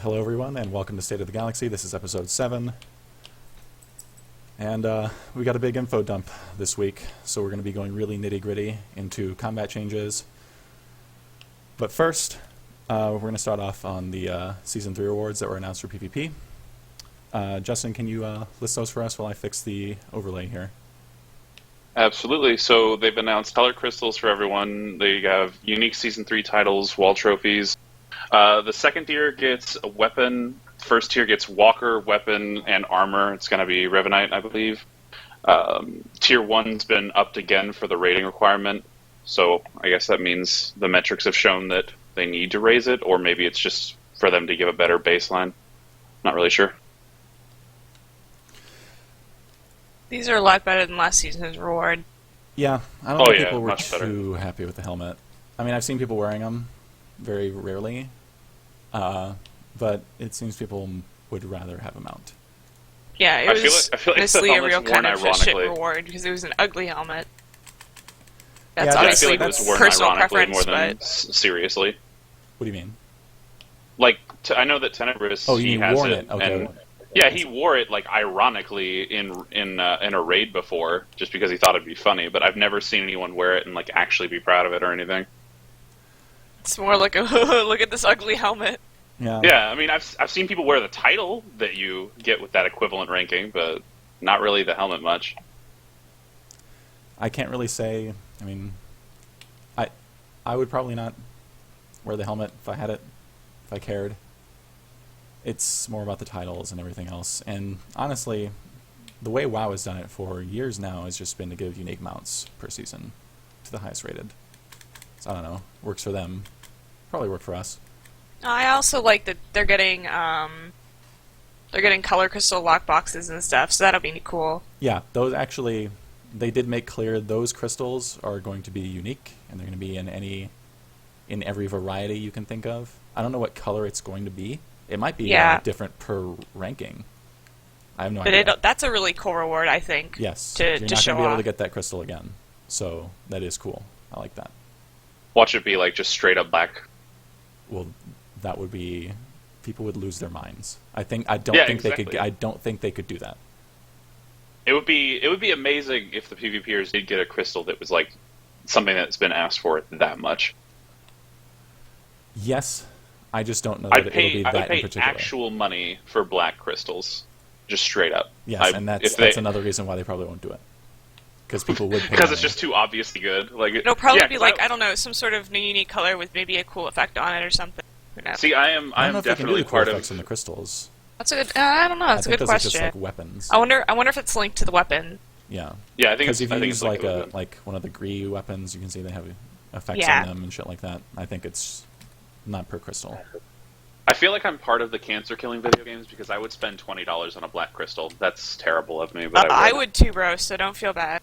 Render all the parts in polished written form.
hello everyone, and welcome to State of the Galaxy. This is episode 7. And we got a big info dump this week, so we're going to be going really nitty-gritty into combat changes. But first, we're going to start off on the Season 3 awards that were announced for PvP. Justin, can you list those for us while I fix the overlay here? Absolutely. So they've announced color crystals for everyone. They have unique Season 3 titles, wall trophies. The second tier gets a weapon. First tier gets walker, weapon, and armor. It's going to be Revanite, I believe. Tier 1's been upped again for the rating requirement. So I guess that means the metrics have shown that they need to raise it, or maybe it's just for them to give a better baseline. Not really sure. These are a lot better than last season's reward. Yeah, I don't think people were too happy with the helmet. I mean, I've seen people wearing them very rarely, but it seems people would rather have a mount. Yeah, it was I feel like honestly a real kind of ironically. shit reward because it was an ugly helmet. Yeah, That's I obviously feel like it was worn personal ironically preference, more than but seriously. What do you mean? Like, I know that Tenebris, Oh, he you has worn it. it? Okay. And, yeah, he wore it, like, ironically in a raid before, just because he thought it'd be funny, but I've never seen anyone wear it and, like, actually be proud of it or anything. it's more like a look at this ugly helmet. Yeah. Yeah, I mean, I've seen people wear the title that you get with that equivalent ranking, but not really the helmet much. I can't really say. I mean, I would probably not wear the helmet if I had it, if I cared. It's more about the titles and everything else. And honestly, the way WoW has done it for years now has just been to give unique mounts per season to the highest rated. So I don't know. Works for them. Probably work for us. I also like that they're getting color crystal lock boxes and stuff, so that'll be cool. Yeah, those actually, they did make clear those crystals are going to be unique, and they're going to be in every variety you can think of. I don't know what color it's going to be. It might be different per ranking. I have no idea. But that's a really cool reward, I think. Yes, to you're not going show to be able off. to get that crystal again. So that is cool. I like that. Watch it be, like, just straight up black. Well, that would be, people would lose their minds. I don't think they could do that. It would be amazing if the PvPers did get a crystal that was, like, something that's been asked for that much. Yes, I just don't know that it'll be that in I would pay particular. actual money for black crystals, just straight up. Yes, and that's another reason why they probably won't do it. Because people would pay because money. it's just too obviously good. Like It'll probably be like, I don't know, some sort of new unique color with maybe a cool effect on it or something. Who knows? See, I am I don't know if they can do definitely the part cool of. effects in the crystals. That's a good. I don't know. That's I a think good those question. are just like weapons. I wonder if it's linked to the weapon. Yeah. Yeah, I think Because if you use like like one of the Gree weapons, you can see they have effects Yeah. on them and shit like that. I think it's not per crystal. I feel like I'm part of the cancer killing video games because I would spend $20 on a black crystal. That's terrible of me, but I would too, bro. So don't feel bad.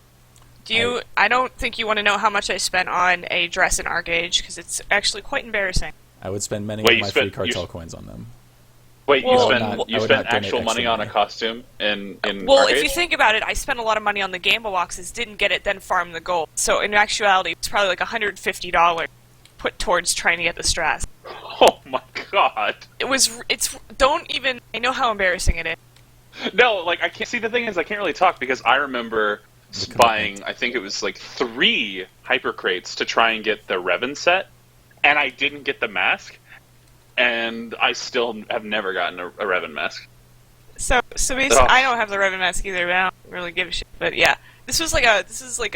I don't think you want to know how much I spent on a dress in Arcade because it's actually quite embarrassing. I would spend many Wait, of you my spent- free you cartel coins on them. Wait, Well, you I would spent not donate actual money extra on a money. costume in Well, Arcade? if you think about it, I spent a lot of money on the Gamble boxes, didn't get it, then farmed the gold. So in actuality, it's probably like $150 put towards trying to get the stress. Oh my god! Don't even. I know how embarrassing it is. No, like I can't. See, the thing is, I can't really talk because I remember buying. I think it was like 3 hyper crates to try and get the Revan set, and I didn't get the mask, and I still have never gotten a Revan mask. So basically, I don't have the Revan mask either, but I don't really give a shit. But yeah, this is like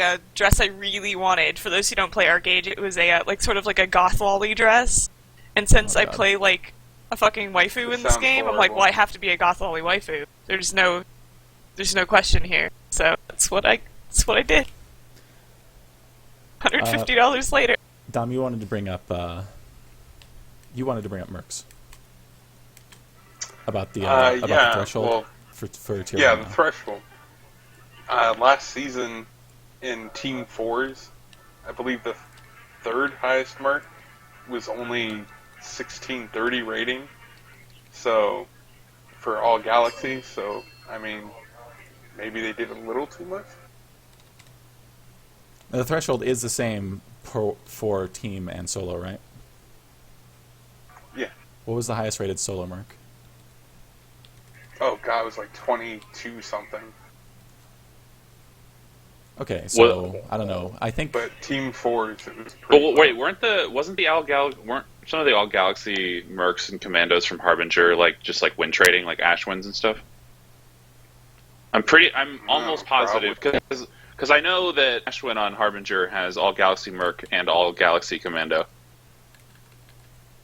a dress I really wanted. For those who don't play Arcade, it was a like sort of like a goth lolly dress. And since I play like a fucking waifu in this game, I'm like, well, I have to be a goth lolly waifu. There's no question here. So that's what I did. $150 later. Dom, you wanted to bring up Mercs. About the threshold for tier 1. Yeah, the threshold. Last season in Team 4s, I believe the third highest mark was only 1630 rating. So, for all galaxies, so, I mean, maybe they did a little too much. The threshold is the same for team and solo, right? Yeah. What was the highest rated solo merc? Oh god, it was like 22 something. Okay, so I don't know. I think But Team 4s, it was pretty But wait, weren't some of the All Galaxy mercs and commandos from Harbinger just like win trading, like Ashwins and stuff? I'm almost positive because I know that Ashwin on Harbinger has All Galaxy merc and All Galaxy commando,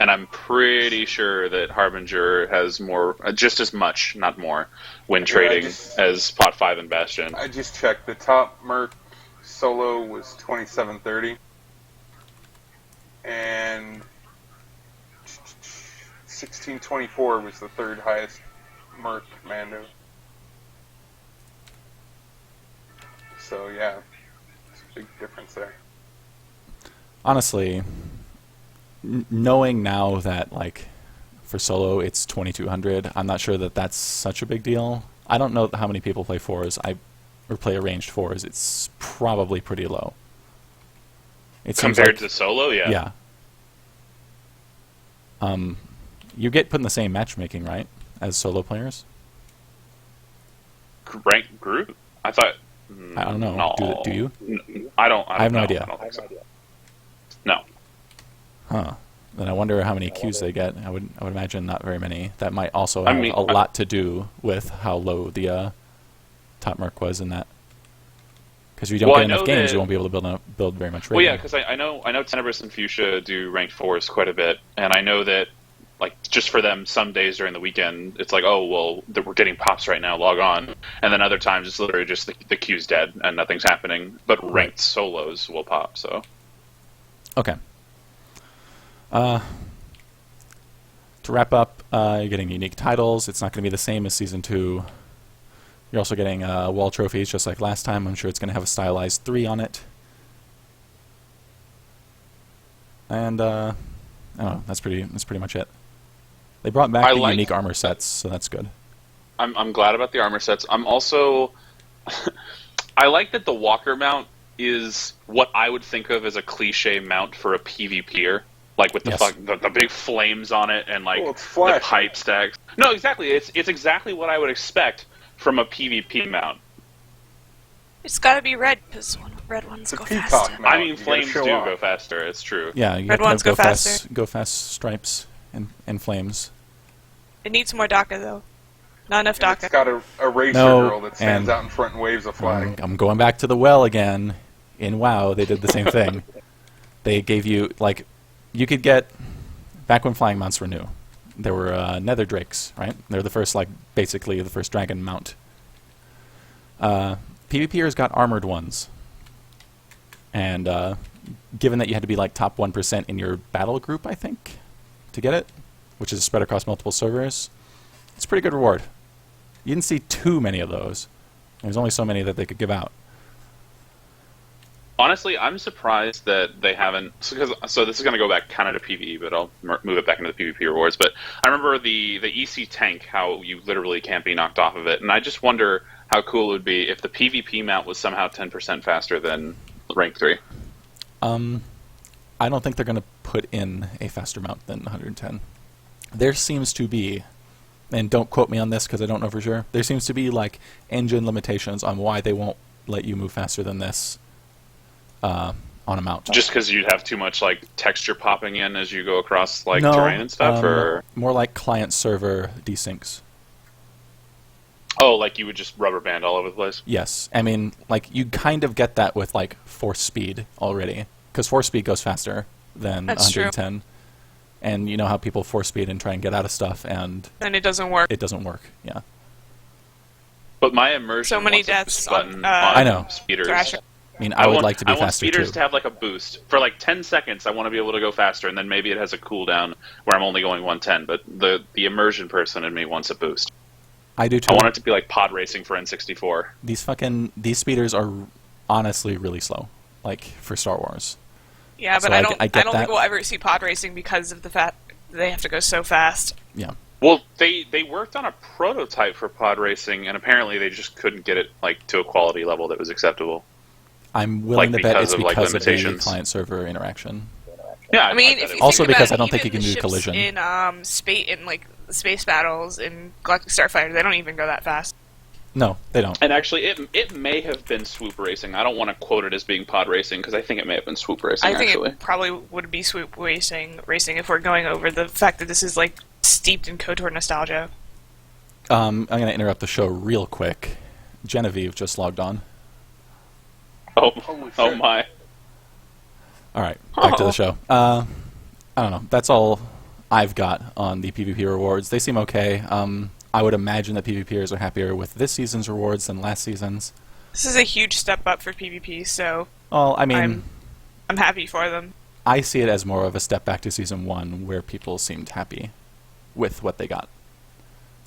and I'm pretty sure that Harbinger has more, just as much, not more, win trading as Pot 5 and Bastion. I just checked. The top merc solo was 2730, and 1624 was the third highest merc commando. So yeah, it's a big difference there. honestly, knowing now that like for solo it's 2200, I'm not sure that that's such a big deal. I don't know how many people play fours. Or play arranged fours. It's probably pretty low. It seems Compared like, to solo, yeah. Yeah. You get put in the same matchmaking, right, as solo players? Rank group? I thought. I don't know. No. Do you? I don't. I have no know. idea. I don't think so. No. Huh. Then I wonder how many Qs they get. I would imagine not very many. That might also have I mean, a lot to do with how low the top merc was in that. Because if you don't get enough games, you won't be able to build very much rating. Well, yeah, because I know Tenebris and Fuchsia do ranked fours quite a bit, and I know that like just for them, some days during the weekend, it's like, oh well, we're getting pops right now, log on, and then other times it's literally just the queue's dead and nothing's happening. But ranked solos will pop. So okay. To wrap up, you're getting unique titles. It's not going to be the same as Season 2. You're also getting wall trophies, just like last time. I'm sure it's going to have a stylized 3 on it. And I don't know. That's pretty much it. They brought back the unique armor sets, so that's good. I'm glad about the armor sets. I'm also I like that the Walker mount is what I would think of as a cliche mount for a PvPer. Like with the big flames on it and like the pipe stacks. No, exactly. It's exactly what I would expect from a PvP mount. It's got to be red because red ones go faster. I mean, flames do go faster. It's true. Yeah, you red ones go faster. Go fast stripes and flames. It needs more DACA though. Not enough DACA. It's got a racer girl that stands out in front and waves a flag. I'm going back to the well again. In WoW, they did the same thing. They gave you like. You could get, back when flying mounts were new, there were Nether Drakes, right? They're the first, like, basically the first dragon mount. PvPers got armored ones. And given that you had to be, like, top 1% in your battle group, I think, to get it, which is spread across multiple servers, it's a pretty good reward. You didn't see too many of those. There's only so many that they could give out. Honestly, I'm surprised that they haven't. So this is going to go back kind of to PvE, but I'll move it back into the PvP rewards. But I remember the EC tank, how you literally can't be knocked off of it, and I just wonder how cool it would be if the PvP mount was somehow 10% faster than rank 3. I don't think they're going to put in a faster mount than 110. There seems to be, and don't quote me on this because I don't know for sure. There seems to be like engine limitations on why they won't let you move faster than this. On a mount. Just because you'd have too much like texture popping in as you go across like terrain and stuff, or more like client-server desyncs. Oh, like you would just rubber band all over the place? Yes. I mean, like you kind of get that with like force speed already, because force speed goes faster than 110. True. And you know how people force speed and try and get out of stuff, and it doesn't work. It doesn't work. Yeah. But my immersion. So many deaths on I know. Speeders. Thrasher. I mean, I would like to be faster too. I want speeders to have like a boost. For like 10 seconds, I want to be able to go faster, and then maybe it has a cooldown where I'm only going 110, but the immersion person in me wants a boost. I do too. I want it to be like pod racing for N64. These speeders are honestly really slow, like for Star Wars. Yeah, but so I don't think we'll ever see pod racing because of the fact they have to go so fast. Yeah. Well, they worked on a prototype for pod racing, and apparently they just couldn't get it like to a quality level that was acceptable. I'm willing to bet it's because of of the client-server interaction. Yeah, I mean, bet if it you Also think because about I don't it, think even you can the do ships collision. in like space battles in Galactic Starfighter, they don't even go that fast. No, they don't. And actually, it may have been swoop racing. I don't want to quote it as being pod racing because I think it may have been swoop racing. I think actually, it probably would be swoop racing if we're going over the fact that this is like steeped in KOTOR nostalgia. I'm going to interrupt the show real quick. Genevieve just logged on. Holy Oh shit. my! All right, back to Uh-oh. the show. I don't know. That's all I've got on the PvP rewards. They seem okay. I would imagine that PvPers are happier with this season's rewards than last season's. This is a huge step up for PvP, so Well, I mean, I'm happy for them. I see it as more of a step back to Season 1, where people seemed happy with what they got.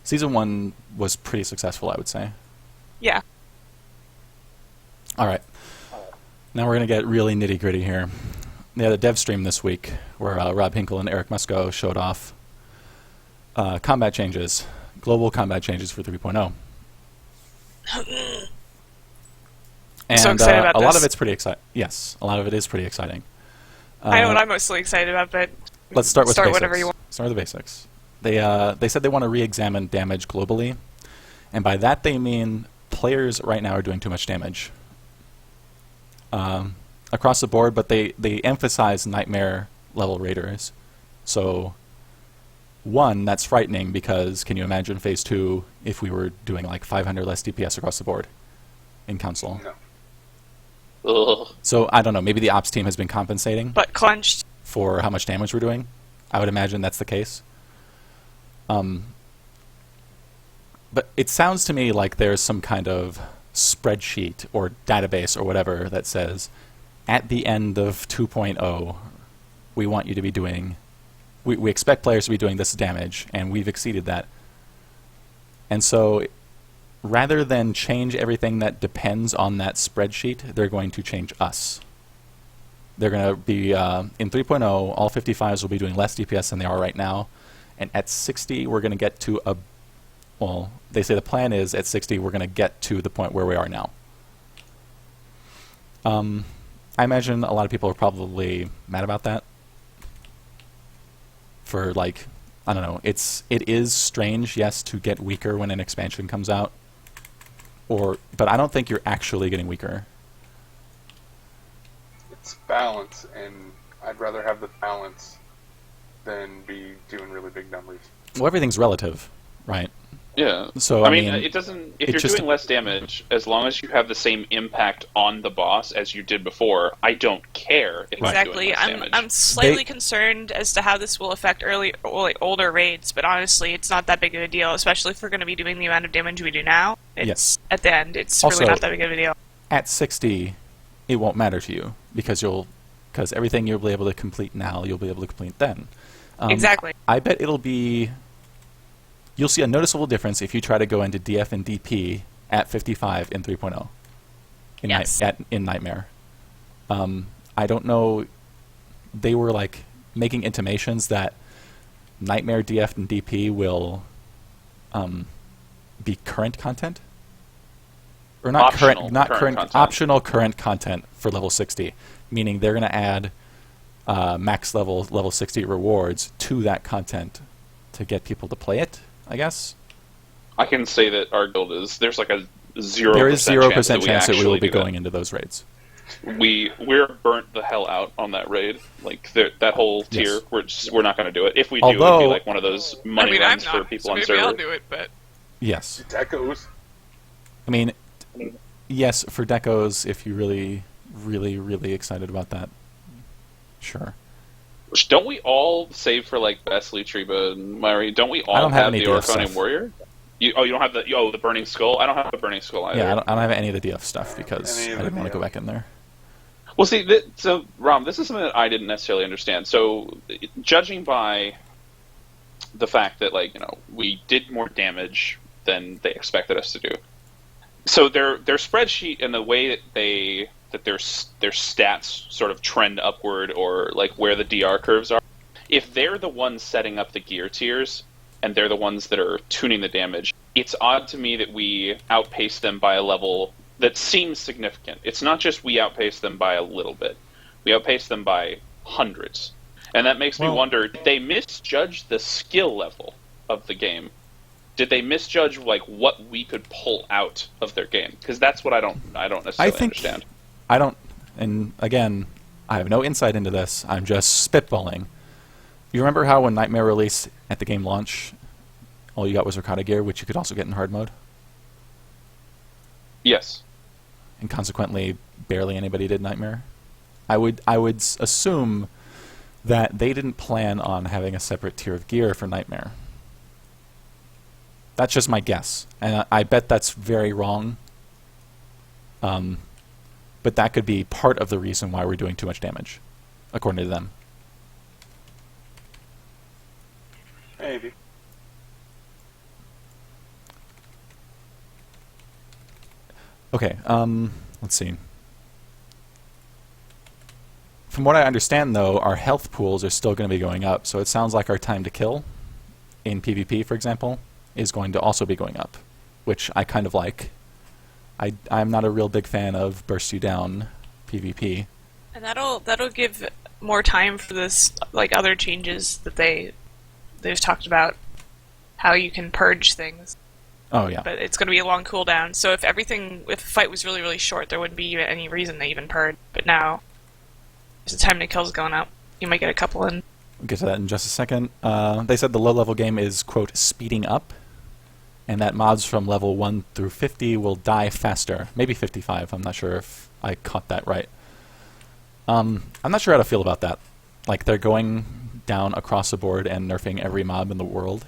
Season 1 was pretty successful, I would say. Yeah. All right. Now we're going to get really nitty-gritty here. They had a dev stream this week where Rob Hinkle and Eric Musco showed off combat changes, global combat changes for 3.0. And so excited about a lot this. of it's pretty exciting. Yes, a lot of it is pretty exciting. I know what I'm mostly excited about, but Let's start with the basics. whatever you want. Start with the basics. They said they want to re-examine damage globally, and by that they mean players right now are doing too much damage across the board, but they emphasize Nightmare level raiders. So, one, that's frightening because can you imagine Phase 2 if we were doing like 500 less DPS across the board in Council? No. Ugh. So, I don't know, maybe the ops team has been compensating But clenched. for how much damage we're doing. I would imagine that's the case. But it sounds to me like there's some kind of spreadsheet or database or whatever that says, at the end of 2.0, we want you to be doing... We expect players to be doing this damage, and we've exceeded that. And so, rather than change everything that depends on that spreadsheet, they're going to change us. They're going to be, in 3.0, all 55s will be doing less DPS than they are right now. And at 60, we're going to get to a... Well, they say the plan is at 60, we're going to get to the point where we are now. I imagine a lot of people are probably mad about that. For, like, I don't know, it is strange, yes, to get weaker when an expansion comes out. But I don't think you're actually getting weaker. It's balance, and I'd rather have the balance than be doing really big numbers. Well, everything's relative, right? Yeah. So, I I mean, mean, it doesn't. If it you're just- doing less damage, as long as you have the same impact on the boss as you did before, I don't care if I'm doing Exactly. less I'm damage. I'm slightly concerned as to how this will affect older raids, but honestly, it's not that big of a deal, especially if we're going to be doing the amount of damage we do now. It's, Yes. At the end, it's Also- really not that big of a deal. At 60, it won't matter to you because everything you'll be able to complete now, you'll be able to complete then. Exactly. I bet you'll see a noticeable difference if you try to go into DF and DP at 55 in 3.0 Yes. in Nightmare. I don't know. They were like making intimations that Nightmare DF and DP will be current content, or not Optional not current current, content. optional current content for level 60. Meaning they're going to add max level 60 rewards to that content to get people to play it, I guess. I can say that our guild there's like a 0% There is 0% chance chance that we will be actually do going into those raids. that. We're burnt the hell out on that raid. Like that whole tier, Yes. we're not going to do it. If we do, it'd Although- be like one of those money runs for people on server. do it, but Yes. Decos. I mean, yes, for decos, if you're really, really, really excited about that, sure. Don't we all save for like Besley, Treba, and Myri? Don't we all I don't have any the DF Orconian stuff. Warrior? You don't have the Burning Skull? I don't have the Burning Skull either. Yeah, I don't have any of the DF stuff because Any I of the didn't want to go DF. back in there. Well, see, so Rom, this is something that I didn't necessarily understand. So, judging by the fact that we did more damage than they expected us to do, so their spreadsheet and the way that their stats sort of trend upward, or like where the DR curves are, if they're the ones setting up the gear tiers and they're the ones that are tuning the damage, it's odd to me that we outpace them by a level that seems significant. It's not just we outpace them by a little bit. We outpace them by hundreds. And that makes me wonder, did they misjudge the skill level of the game? Did they misjudge like what we could pull out of their game? Because that's what I don't necessarily understand. I don't, and again, I have no insight into this. I'm just spitballing. You remember how when Nightmare released at the game launch, all you got was Ricotta gear, which you could also get in hard mode? Yes. And consequently, barely anybody did Nightmare. I would assume that they didn't plan on having a separate tier of gear for Nightmare. That's just my guess, and I bet that's very wrong. But that could be part of the reason why we're doing too much damage, according to them. Maybe. Okay, let's see. From what I understand, though, our health pools are still going to be going up, so it sounds like our time to kill in PvP, for example, is going to also be going up, which I kind of like. I'm not a real big fan of burst you down PvP. And that'll give more time for this, like other changes that they've talked about, how you can purge things. Oh yeah. But it's going to be a long cooldown. So if the fight was really, really short, there wouldn't be any reason to even purge. But now, as the time to kill is going up, you might get a couple in. We'll get to that in just a second. They said the low-level game is, quote, speeding up, and that mods from level 1 through 50 will die faster. Maybe 55. I'm not sure if I caught that right. I'm not sure how to feel about that. Like, they're going down across the board and nerfing every mob in the world.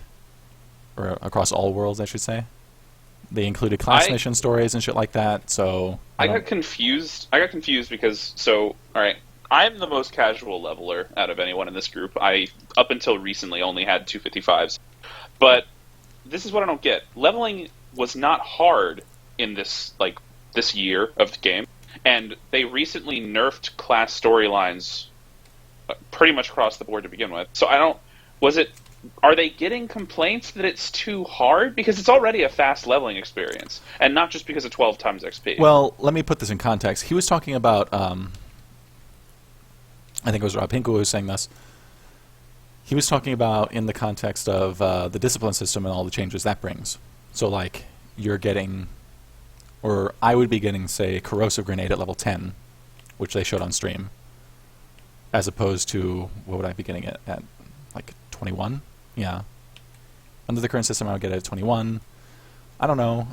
Or across all worlds, I should say. They included class mission stories and shit like that, so... I got confused. Because, alright, I'm the most casual leveler out of anyone in this group. I, up until recently, only had 255s. But this is what I don't get. Leveling was not hard in this year of the game, and they recently nerfed class storylines pretty much across the board to begin with. So are they getting complaints that it's too hard? Because it's already a fast leveling experience, and not just because of 12 times XP. Well, let me put this in context. He was talking about, I think it was Rob Hinkle who was saying this. He was talking about in the context of the discipline system and all the changes that brings. So, like, you're getting, or I would be getting, say, Corrosive Grenade at level 10, which they showed on stream, as opposed to, what would I be getting at like, 21? Yeah. Under the current system, I would get it at 21. I don't know.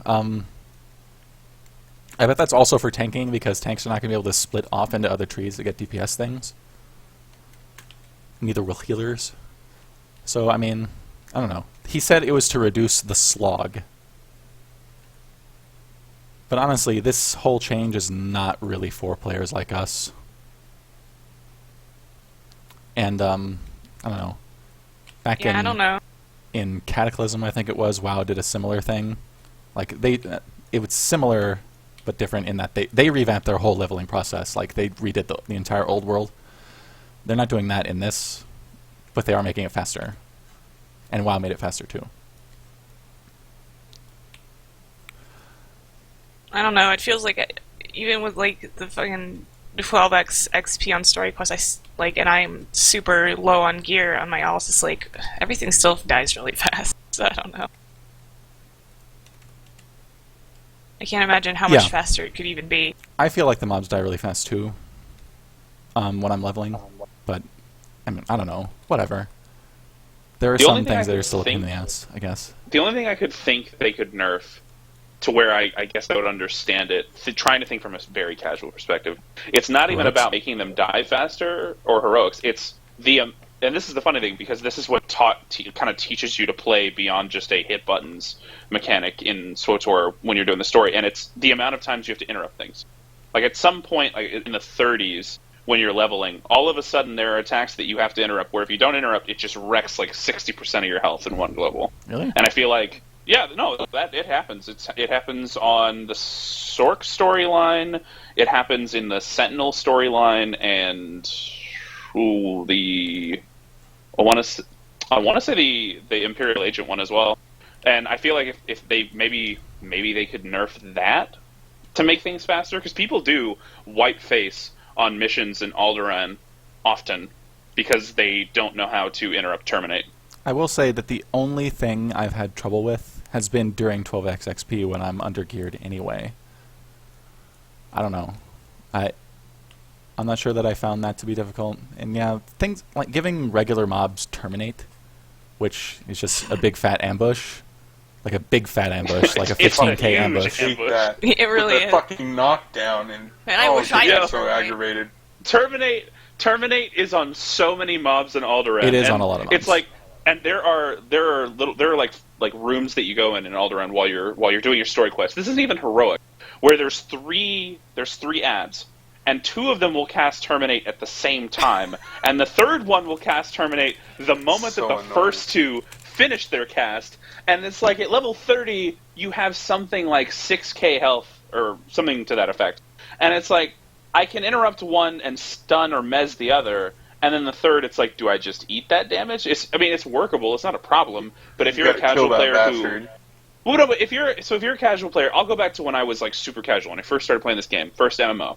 I bet that's also for tanking, because tanks are not going to be able to split off into other trees to get DPS things. Neither will healers. So, I mean, I don't know. He said it was to reduce the slog. But honestly, this whole change is not really for players like us. And, I don't know. I don't know. In Cataclysm, I think it was, WoW did a similar thing. Like, it was similar, but different in that they revamped their whole leveling process. Like, they redid the entire old world. They're not doing that in this, but they are making it faster. And WoW made it faster, too. I don't know, it feels like, even with, like, the fucking 12x XP on Story Quest, and I'm super low on gear on my Alice, it's like, everything still dies really fast, so I don't know. I can't imagine how much faster it could even be. I feel like the mobs die really fast, too, when I'm leveling, but, I mean, I don't know, whatever. There are some things that are still a pain in the ass, I guess. The only thing I could think they could nerf, to where I guess I would understand it, trying to think from a very casual perspective, it's not even about making them die faster or heroics. It's and this is the funny thing, because this is what kind of teaches you to play beyond just a hit buttons mechanic in SWTOR when you're doing the story, and it's the amount of times you have to interrupt things. Like, at some point, like in the 30s, when you're leveling, all of a sudden there are attacks that you have to interrupt, where if you don't interrupt, it just wrecks like 60% of your health in one level. Really? And I feel like, yeah, no, it happens. It happens on the Sork storyline, it happens in the Sentinel storyline, and I want to say the Imperial Agent one as well. And I feel like if they maybe they could nerf that to make things faster, because people do wipe face on missions in Alderaan often, because they don't know how to interrupt terminate. I will say that the only thing I've had trouble with has been during 12x XP when I'm undergeared anyway. I don't know. I'm not sure that I found that to be difficult. And yeah, things like giving regular mobs terminate, which is just a big fat ambush. Like a big fat ambush, like a 15k ambush. I hate that. It really With is. the fucking knockdown and I wish I get could so terminate. aggravated. Terminate is on so many mobs in Alderaan. It is and on a lot of mobs. It's like, and there are like rooms that you go in Alderaan while you're doing your story quest. This isn't even heroic, where there's three ads, and two of them will cast terminate at the same time, and the third one will cast terminate the moment So that the annoying. first two finish their cast. And it's like at level 30, you have something like 6k health or something to that effect, and it's like I can interrupt one and stun or mez the other. And then the third, it's like, do I just eat that damage? It's workable. It's not a problem. But if you're a gotta casual kill that player bastard. well, no, but if you're a casual player, I'll go back to when I was like super casual when I first started playing this game, first MMO.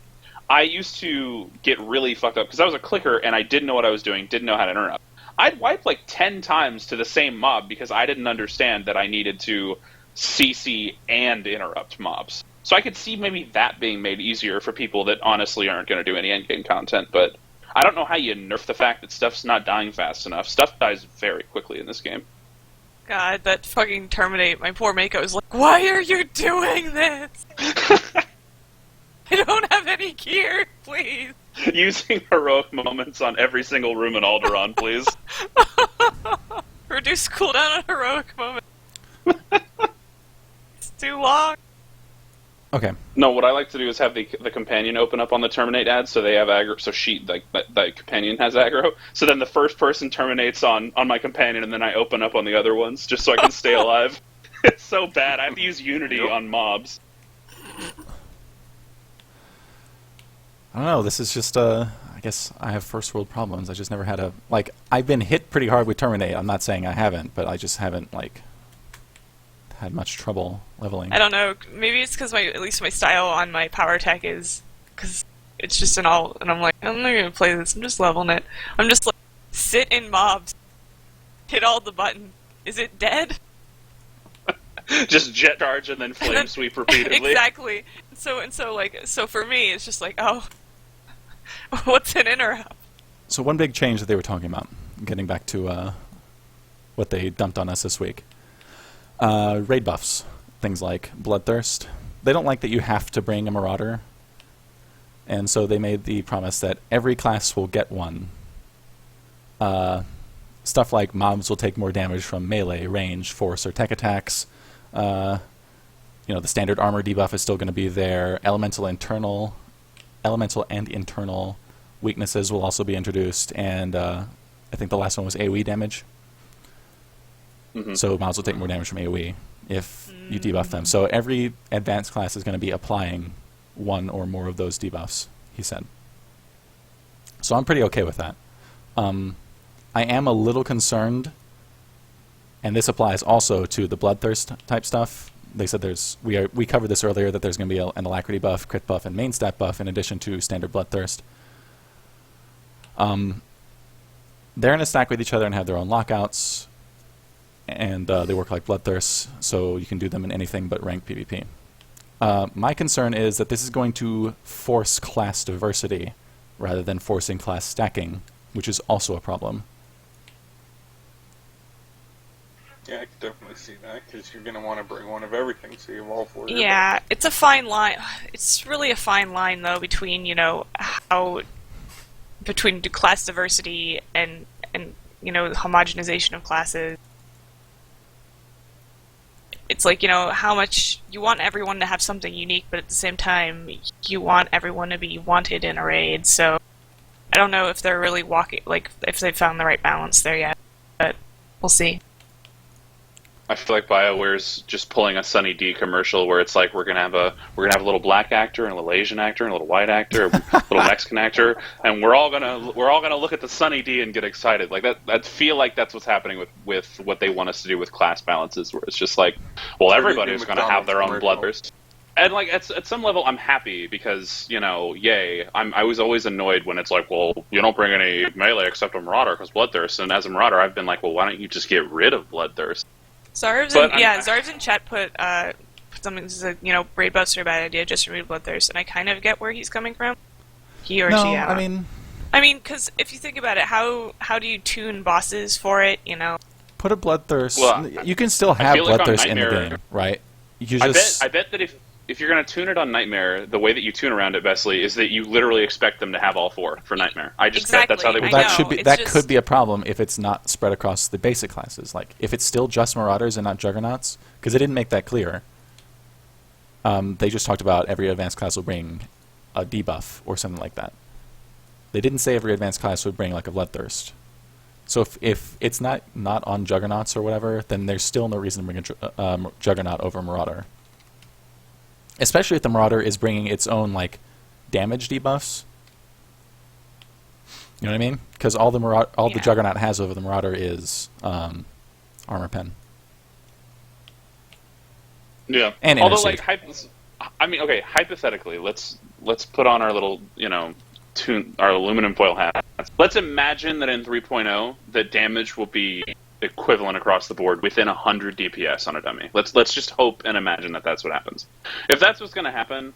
I used to get really fucked up because I was a clicker and I didn't know what I was doing, didn't know how to interrupt. I'd wipe like 10 times to the same mob because I didn't understand that I needed to CC and interrupt mobs. So I could see maybe that being made easier for people that honestly aren't going to do any endgame content, but I don't know how you nerf the fact that stuff's not dying fast enough. Stuff dies very quickly in this game. God, that fucking terminate. My poor Mako was like, why are you doing this? I don't have any gear, please. Using heroic moments on every single room in Alderaan, please. Reduce cooldown on heroic moment. It's too long. Okay. No, what I like to do is have the companion open up on the terminate ad, so they have aggro. So the companion has aggro. So then the first person terminates on my companion, and then I open up on the other ones just so I can stay alive. It's so bad. I have to use Unity on mobs. I don't know. This is just I guess I have first world problems. I just never had I've been hit pretty hard with terminate. I'm not saying I haven't, but I just haven't had much trouble leveling. I don't know. Maybe it's because at least my style on my power tech is because it's just an all, and I'm like, I'm not gonna play this. I'm just leveling it. I'm just like, sit in mobs, hit all the buttons. Is it dead? Just jet charge and then flame sweep repeatedly. Exactly. So for me, it's just like, oh, what's an interrupt? So one big change that they were talking about, getting back to what they dumped on us this week. Raid buffs, things like Bloodthirst. They don't like that you have to bring a Marauder, and so they made the promise that every class will get one. Stuff like mobs will take more damage from melee, range, force, or tech attacks. The standard armor debuff is still going to be there. Elemental and internal weaknesses will also be introduced, and I think the last one was AoE damage. So mobs will take more damage from AoE if you debuff them. So every advanced class is going to be applying one or more of those debuffs, he said. So I'm pretty okay with that. I am a little concerned, and this applies also to the Bloodthirst type stuff. They said we covered this earlier, that there's going to be an Alacrity buff, crit buff, and main stat buff in addition to standard Bloodthirst. They're in a stack with each other and have their own lockouts. And they work like Bloodthirst, so you can do them in anything but ranked PvP. My concern is that this is going to force class diversity rather than forcing class stacking, which is also a problem. Yeah, I could definitely see that, because you're going to want to bring one of everything, so you have all four. Yeah, it's a fine line. It's really a fine line, though, between, between class diversity and homogenization of classes. It's like, how much you want everyone to have something unique, but at the same time, you want everyone to be wanted in a raid, so I don't know if they're really if they've found the right balance there yet, but we'll see. I feel like BioWare's just pulling a Sunny D commercial where it's like we're gonna have a little black actor and a little Asian actor and a little white actor, a little Mexican actor, and we're all gonna look at the Sunny D and get excited. Like that. I feel like that's what's happening with what they want us to do with class balances, where it's just like, well, everybody's gonna have their own McDonald's Bloodthirst. And like at some level, I'm happy because yay. I was always annoyed when it's like, well, you don't bring any melee except a Marauder because Bloodthirst. And as a Marauder, I've been like, well, why don't you just get rid of Bloodthirst? Zarv's in chat put something that said, raid buffs are a bad idea. Just remove Bloodthirst, and I kind of get where he's coming from. He or she. I mean, because if you think about it, how do you tune bosses for it? Put a Bloodthirst. Well, you can still have Bloodthirst in the Nightmare, game, right? I bet that if you're going to tune it on Nightmare, the way that you tune around it, Besley, is that you literally expect them to have all 4 for Nightmare. I just bet that's how they would. Well, that could be a problem if it's not spread across the basic classes. Like if it's still just Marauders and not Juggernauts, because they didn't make that clear. They just talked about every advanced class will bring a debuff or something like that. They didn't say every advanced class would bring like a Bloodthirst. So if it's not on Juggernauts or whatever, then there's still no reason to bring a Juggernaut over Marauder. Especially if the Marauder is bringing its own like damage debuffs. You know what I mean? Because all the Juggernaut has over the Marauder is armor pen. Yeah. And although like hypothetically, let's put on our little our aluminum foil hats. Let's imagine that in 3.0 that damage will be equivalent across the board within 100 DPS on a dummy. Let's just hope and imagine that that's what happens. If that's what's going to happen,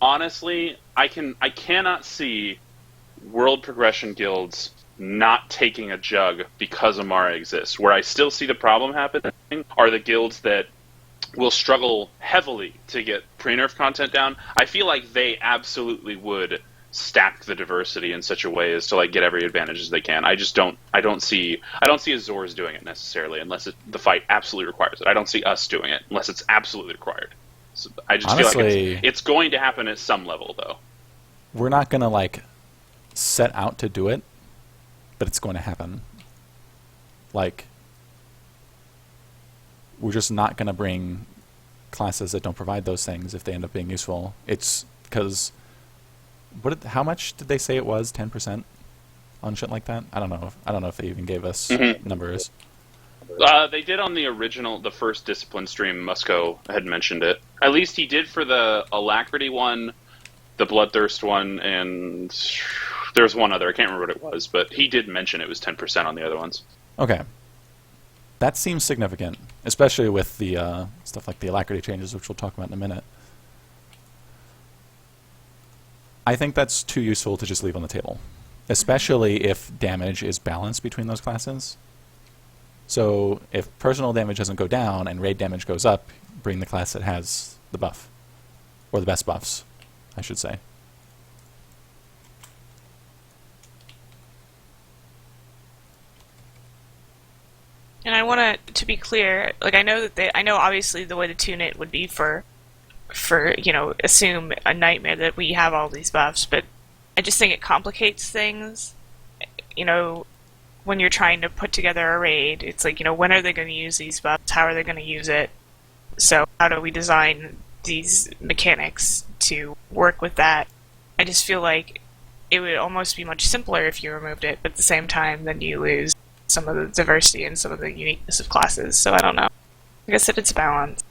honestly, I cannot see world progression guilds not taking a jug because Amara exists. Where I still see the problem happening are the guilds that will struggle heavily to get pre-nerf content down. I feel like they absolutely would stack the diversity in such a way as to like get every advantage as they can. I don't see Azores doing it necessarily unless the fight absolutely requires it. I don't see us doing it unless it's absolutely required. So I just feel like it's going to happen at some level though. We're not going to like set out to do it, but it's going to happen. Like we're just not going to bring classes that don't provide those things if they end up being useful. It's because how much did they say it was? 10% on shit like that? I don't know if they even gave us numbers. They did on the first Discipline stream. Musco had mentioned it. At least he did for the Alacrity one, the Bloodthirst one, and there's one other. I can't remember what it was, but he did mention it was 10% on the other ones. Okay. That seems significant, especially with the stuff like the Alacrity changes, which we'll talk about in a minute. I think that's too useful to just leave on the table, especially if damage is balanced between those classes. So if personal damage doesn't go down and raid damage goes up, bring the class that has the buff, or the best buffs, I should say. And I want to be clear, like I know obviously the way to tune it would be for assume a Nightmare that we have all these buffs, but I just think it complicates things. When you're trying to put together a raid, it's like, when are they going to use these buffs? How are they going to use it? So how do we design these mechanics to work with that? I just feel like it would almost be much simpler if you removed it, but at the same time, then you lose some of the diversity and some of the uniqueness of classes. So I don't know. Like I said, it's balance.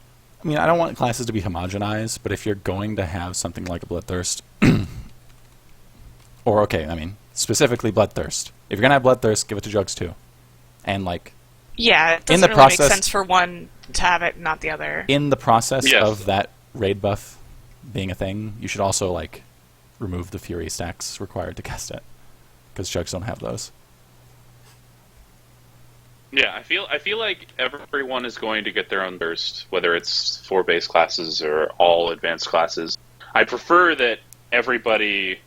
I mean, I don't want classes to be homogenized, but if you're going to have something like a Bloodthirst, specifically Bloodthirst. If you're going to have Bloodthirst, give it to Jugs too. And it doesn't really make sense for one to have it, not the other. In the process of that raid buff being a thing, you should also, remove the Fury stacks required to cast it. Because Jugs don't have those. Yeah, I feel like everyone is going to get their own burst, whether it's 4 base classes or all advanced classes. I prefer that everybody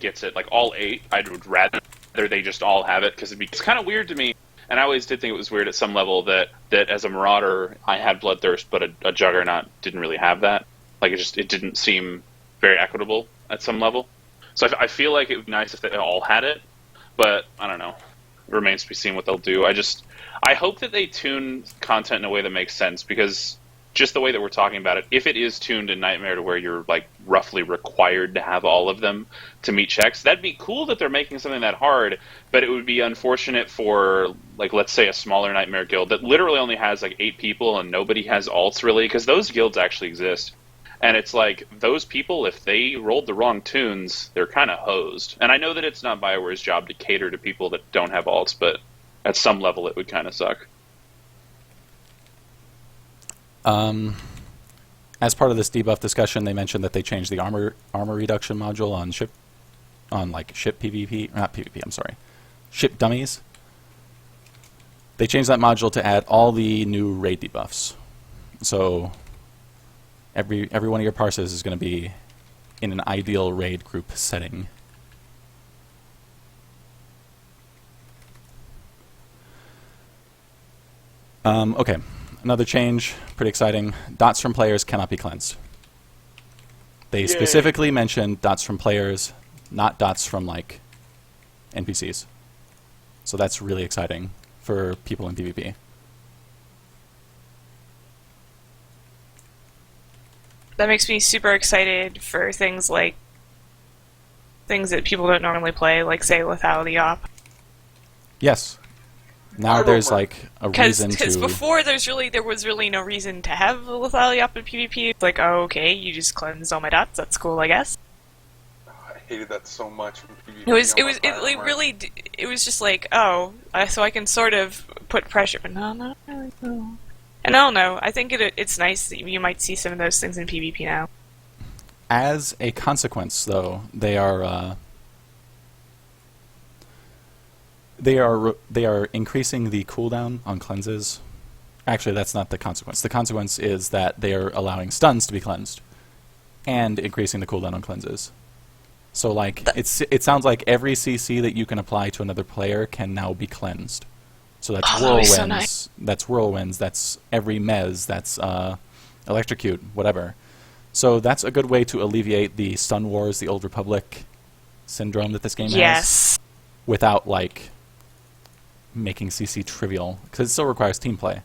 gets it, like all 8. I would rather they just all have it, because it's kind of weird to me, and I always did think it was weird at some level that as a Marauder I had Bloodthirst, but a Juggernaut didn't really have that. Like it didn't seem very equitable at some level. So I feel like it would be nice if they all had it, but I don't know. It remains to be seen what they'll do. I hope that they tune content in a way that makes sense, because just the way that we're talking about it, if it is tuned in Nightmare to where you're like roughly required to have all of them to meet checks, that'd be cool that they're making something that hard, but it would be unfortunate for, like, let's say a smaller Nightmare guild that literally only has like 8 people and nobody has alts really, because those guilds actually exist. And it's like, those people, if they rolled the wrong tunes, they're kind of hosed. And I know that it's not BioWare's job to cater to people that don't have alts, but at some level it would kind of suck. As part of this debuff discussion, they mentioned that they changed the armor reduction module on ship PvP, not PvP, I'm sorry, ship dummies. They changed that module to add all the new raid debuffs. So every one of your parses is going to be in an ideal raid group setting. Okay. Another change, pretty exciting. Dots from players cannot be cleansed. They specifically mentioned dots from players, not dots from, like, NPCs. So that's really exciting for people in PvP. That makes me super excited for things like things that people don't normally play, like, say, Lethality Op. Yes. Now there's like a reason to... Because before there was really no reason to have the Lethality Op in PvP. It's like, oh, okay, you just cleanse all my dots. That's cool, I guess. I hated that so much in PvP. It was just like, oh, so I can sort of put pressure, but no. And I don't know. I think it's nice that you might see some of those things in PvP now. As a consequence, though, they are increasing the cooldown on cleanses. Actually, that's not the consequence. The consequence is that they are allowing stuns to be cleansed and increasing the cooldown on cleanses. So, like, it sounds like every CC that you can apply to another player can now be cleansed. So that's whirlwinds. So nice. That's whirlwinds. That's every mez. That's electrocute. Whatever. So that's a good way to alleviate the stun wars, the Old Republic syndrome that this game has. Without, like, making CC trivial, because it still requires team play,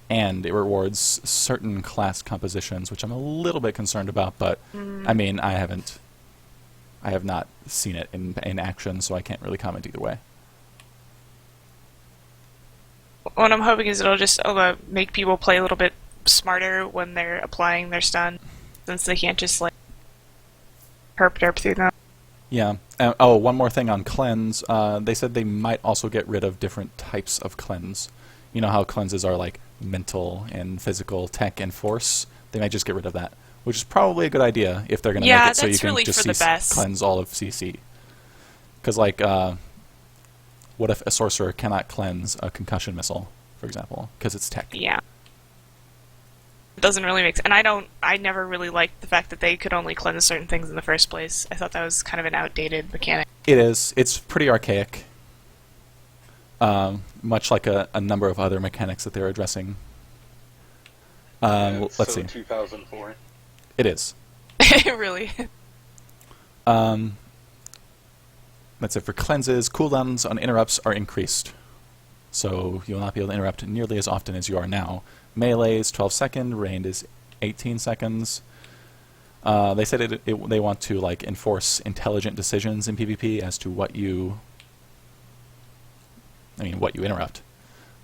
and it rewards certain class compositions, which I'm a little bit concerned about. But I mean, I have not seen it in action, so I can't really comment either way. What I'm hoping is it'll just make people play a little bit smarter when they're applying their stun, since they can't just like herp through them. Yeah. One more thing on cleanse. They said they might also get rid of different types of cleanse. You know how cleanses are like mental and physical, tech and force? They might just get rid of that, which is probably a good idea if they're going to make it so you can really just cleanse all of CC. Because, like, what if a sorcerer cannot cleanse a concussion missile, for example, because it's tech? Yeah. It doesn't really make sense. And I never really liked the fact that they could only cleanse certain things in the first place. I thought that was kind of an outdated mechanic. It is. It's pretty archaic. Much like a number of other mechanics that they're addressing. Let's see. 2004. It is. Really? That's it for cleanses. Cooldowns on interrupts are increased. So you'll not be able to interrupt nearly as often as you are now. Melee is 12 seconds, ranged is 18 seconds. They said they want to like enforce intelligent decisions in PvP as to what you interrupt.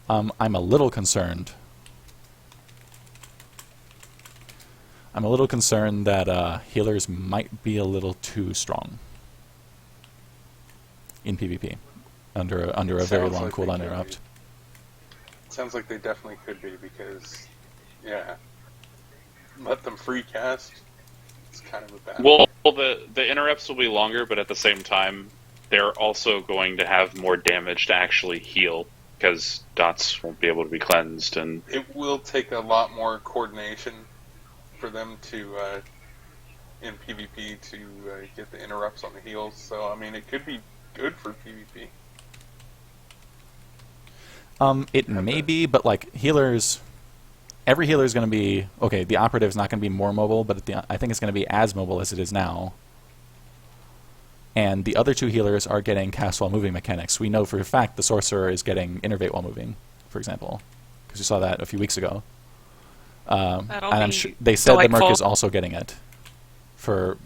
I'm a little concerned. I'm a little concerned that healers might be a little too strong in PvP under a very long cooldown interrupt. Sounds like they definitely could be, because, yeah, let them free cast. It's kind of a bad. Well, the interrupts will be longer, but at the same time, they're also going to have more damage to actually heal, because dots won't be able to be cleansed, and it will take a lot more coordination for them to in PvP to get the interrupts on the heals. So I mean, it could be good for PvP. It may be, but like healers, every healer is going to be okay. The operative is not going to be more mobile, but I think it's going to be as mobile as it is now. And the other two healers are getting cast while moving mechanics. We know for a fact the sorcerer is getting innervate while moving, for example, because we saw that a few weeks ago. That'll and I'm be sure they said the Merc delightful. is also getting it. For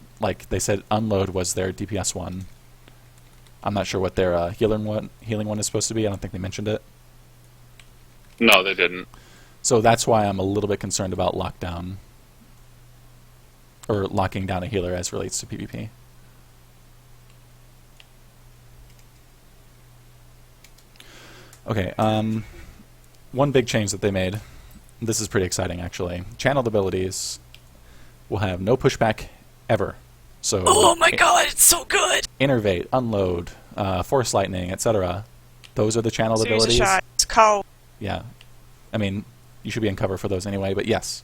they said Unload was their DPS one. I'm not sure what their healing one is supposed to be. I don't think they mentioned it. No, they didn't. So that's why I'm a little bit concerned about lockdown or locking down a healer as relates to PvP. Okay, one big change that they made. This is pretty exciting, actually. Channeled abilities will have no pushback ever. So, Oh my god, it's so good! Innervate, Unload, Force Lightning, etc. Those are the channeled So here's a abilities. shot. It's cold. Yeah. I mean, you should be in cover for those anyway, but yes.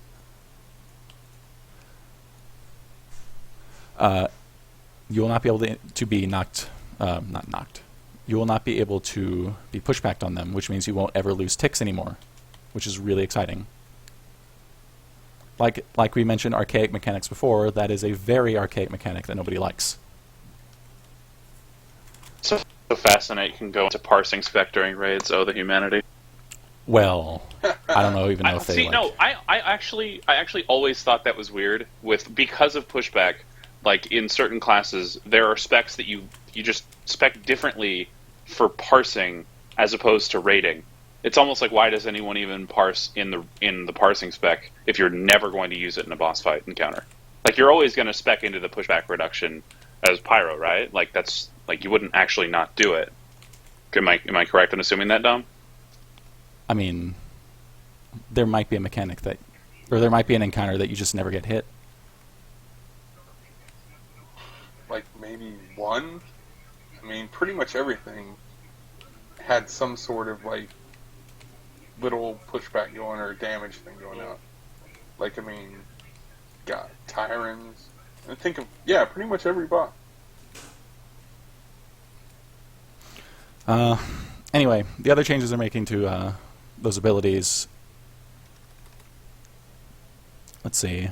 You will not be able to be knocked, not knocked. You will not be able to be pushbacked on them, which means you won't ever lose ticks anymore, which is really exciting. Like we mentioned archaic mechanics before, that is a very archaic mechanic that nobody likes. So Fascinate can go into parsing spec during raids. Oh, the humanity. Well, I don't know even know if they see. like... No, I actually always thought that was weird because of pushback. Like in certain classes, there are specs that you just spec differently for parsing as opposed to raiding. It's almost like, why does anyone even parse in the parsing spec if you're never going to use it in a boss fight encounter? Like, you're always going to spec into the pushback reduction as pyro, right? Like, that's like, you wouldn't actually not do it. Am I correct in assuming that, Dom? I mean, there might be a mechanic or there might be an encounter that you just never get hit. Like maybe one. I mean, pretty much everything had some sort of like little pushback going or damage thing going out. Like, I mean, got Tyrants. And think of pretty much every bot. Anyway, the other changes they're making to those abilities. Let's see.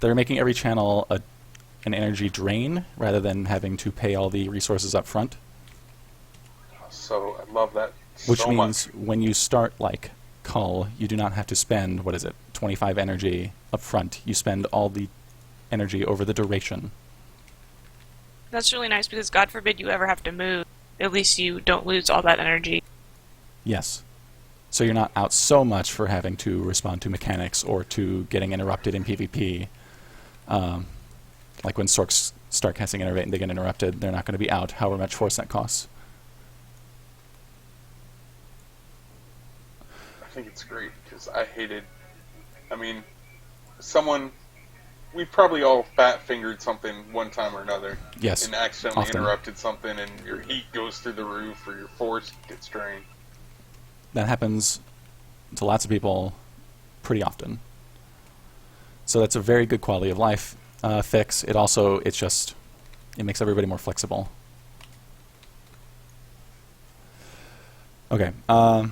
They're making every channel an energy drain rather than having to pay all the resources up front. So I love that Which so means much. when you start like Cull, you do not have to spend, 25 energy up front. You spend all the energy over the duration. That's really nice because God forbid you ever have to move. At least you don't lose all that energy. Yes. So you're not out so much for having to respond to mechanics or to getting interrupted in PvP. Like when Sorks start casting Innervate and they get interrupted, they're not going to be out however much force that costs. I think it's great because I hated. I mean, we probably all fat fingered something one time or another. Yes. And accidentally often. interrupted something, and your heat goes through the roof, or your force gets drained. That happens to lots of people pretty often. So that's a very good quality of life fix. It makes everybody more flexible. Okay. I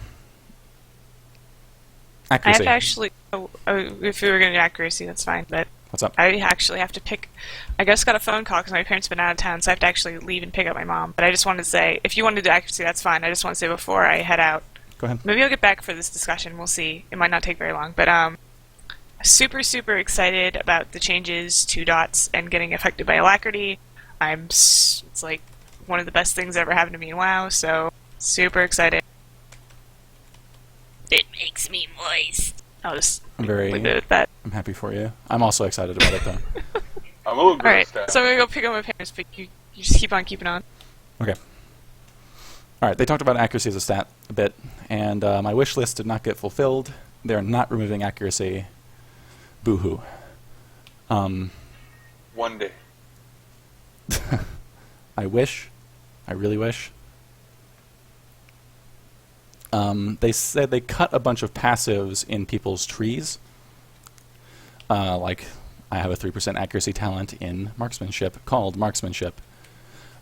have Accuracy. to actually... if we were going to do accuracy, that's fine, but What's up? I actually have to pick... I just got a phone call because my parents have been out of town, so I have to actually leave and pick up my mom. But I just wanted to say, if you want to do accuracy, that's fine. I just want to say before I head out, Go ahead. maybe I'll get back for this discussion. We'll see. It might not take very long. But super, super excited about the changes to dots and getting affected by alacrity. It's like one of the best things that ever happened to me in WoW, so super excited. It makes me moist. I'll just I'm leave it at that. I'm happy for you. I'm also excited about it, though. I'm a little Alright, grossed out. so I'm gonna go pick up my parents, but you just keep on keeping on. Okay. All right, they talked about accuracy as a stat a bit, and my wish list did not get fulfilled. They're not removing accuracy. Boo-hoo. One day. I really wish. They said they cut a bunch of passives in people's trees. Like, I have a 3% accuracy talent in Marksmanship called Marksmanship.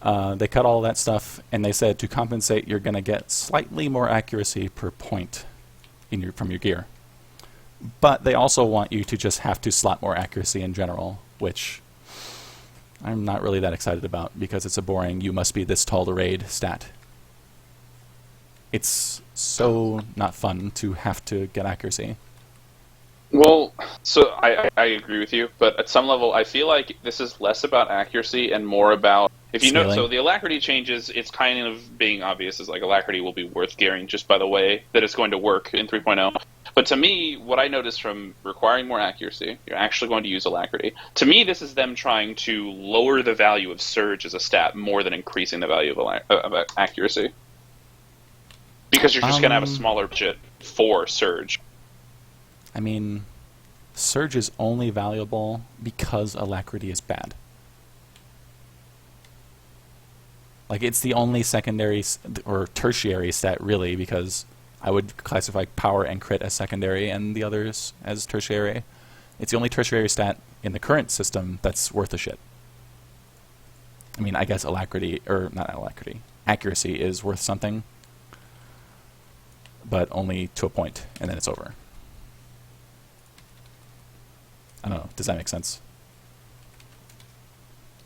They cut all that stuff, and they said to compensate, you're going to get slightly more accuracy per point from your gear. But they also want you to just have to slot more accuracy in general, which I'm not really that excited about, because it's a boring, you must be this tall to raid stat. it's so not fun to have to get accuracy. Well, so I agree with you, but at some level, I feel like this is less about accuracy and more about if you know. Scaling. So the alacrity changes. It's kind of being obvious as like alacrity will be worth gearing just by the way that it's going to work in 3.0. But to me, what I noticed from requiring more accuracy, you're actually going to use alacrity. To me, this is them trying to lower the value of surge as a stat more than increasing the value of accuracy, because you're just going to have a smaller budget for surge. I mean, surge is only valuable because alacrity is bad. Like, it's the only secondary or tertiary stat, really, because I would classify power and crit as secondary and the others as tertiary. It's the only tertiary stat in the current system that's worth a shit. I mean, I guess alacrity, or not alacrity, accuracy is worth something, but only to a point, and then it's over. I don't know. Does that make sense?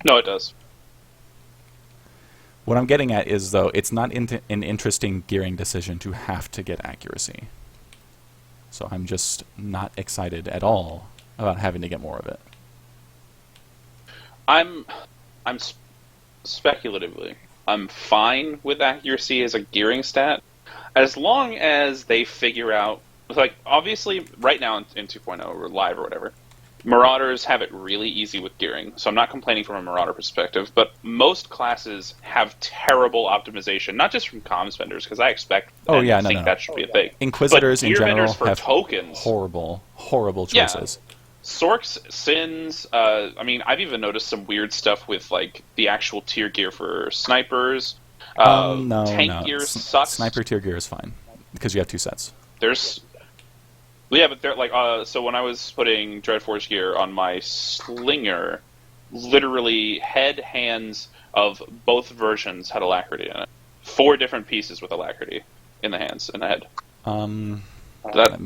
No, it does. What I'm getting at is, though, it's not an interesting gearing decision to have to get accuracy. So I'm just not excited at all about having to get more of it. I'm speculatively, I'm fine with accuracy as a gearing stat, as long as they figure out, like, obviously, right now in 2.0 or live or whatever, Marauders have it really easy with gearing, so I'm not complaining from a Marauder perspective, but most classes have terrible optimization, not just from comms vendors, because I expect that should be a thing. Inquisitors but in general for have tokens, horrible choices. Yeah. Sorks, Sins, I mean, I've even noticed some weird stuff with, like, the actual tier gear for snipers. Tank gear sucks. Sniper tier gear is fine, because you have two sets. Yeah, but they're like, so when I was putting Dreadforge gear on my Slinger, literally head, hands of both versions had alacrity in it. 4 different pieces with alacrity in the hands and the head.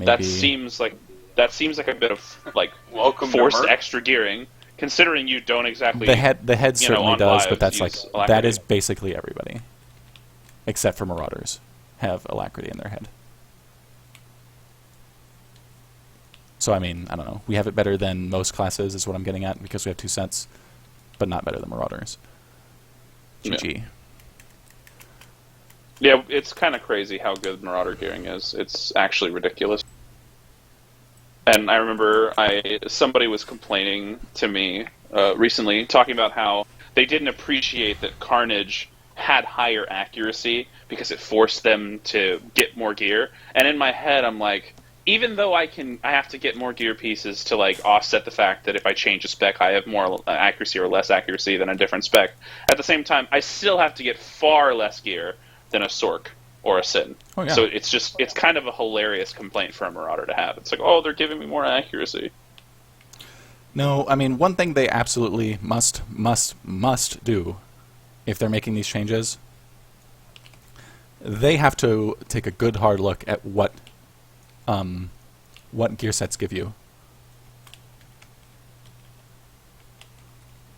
That seems like a bit of like forced extra gearing, considering you don't exactly. The head certainly does, but that's like alacrity. That is basically everybody, except for Marauders, have alacrity in their head. So, I mean, I don't know. We have it better than most classes, is what I'm getting at, because we have 2 sets, but not better than Marauders. GG. Yeah, it's kind of crazy how good Marauder gearing is. It's actually ridiculous. And I remember somebody was complaining to me recently, talking about how they didn't appreciate that Carnage had higher accuracy because it forced them to get more gear. And in my head, I'm like, even though I have to get more gear pieces to like offset the fact that if I change a spec, I have more accuracy or less accuracy than a different spec. At the same time, I still have to get far less gear than a Sork or a Sin. Oh, yeah. So it's kind of a hilarious complaint for a Marauder to have. It's like, oh, they're giving me more accuracy. No, I mean, one thing they absolutely must do if they're making these changes, they have to take a good hard look at what gear sets give you.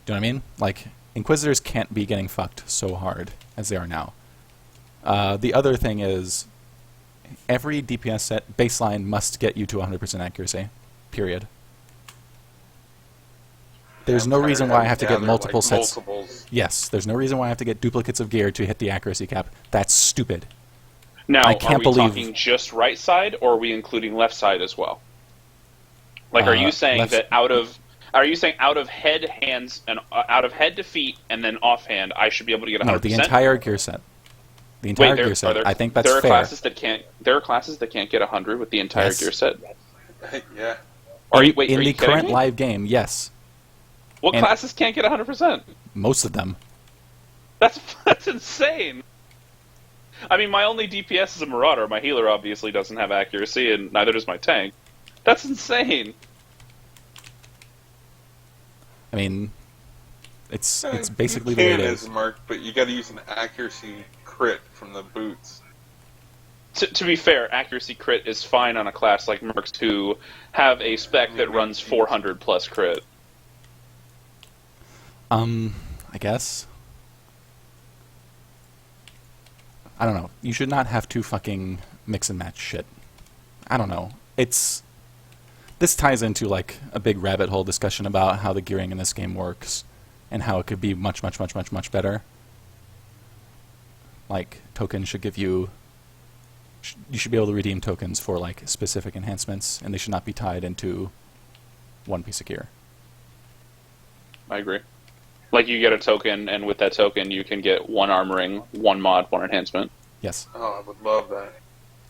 Do you know what I mean? Like, Inquisitors can't be getting fucked so hard as they are now. The other thing is, every DPS set baseline must get you to 100% accuracy. Period. There's no reason why I have to get multiple sets. Multiples. Yes, there's no reason why I have to get duplicates of gear to hit the accuracy cap. That's stupid. Now, I can't are we talking just right side, or are we including left side as well? Like, are you saying that out of head, hands, and out of head to feet, and then offhand, I should be able to get 100%? No, the entire gear set. The entire gear set. I think that's fair. There are classes that can't get 100 with the entire gear set. Yeah. In the current live game, yes. What classes can't get 100%? Most of them. That's insane. I mean, my only DPS is a Marauder. My healer obviously doesn't have accuracy, and neither does my tank. That's insane. I mean, it's basically the way it is. Mark, but you got to use an accuracy crit from the boots. To be fair, accuracy crit is fine on a class like Mercs who have a spec that runs 400 plus crit. I guess. I don't know. You should not have to fucking mix and match shit. I don't know. This ties into like a big rabbit hole discussion about how the gearing in this game works and how it could be much, much, much, much, much better. Like, tokens should give you... You should be able to redeem tokens for like specific enhancements, and they should not be tied into one piece of gear. I agree. Like, you get a token, and with that token, you can get one armoring, one mod, one enhancement. Yes. Oh, I would love that.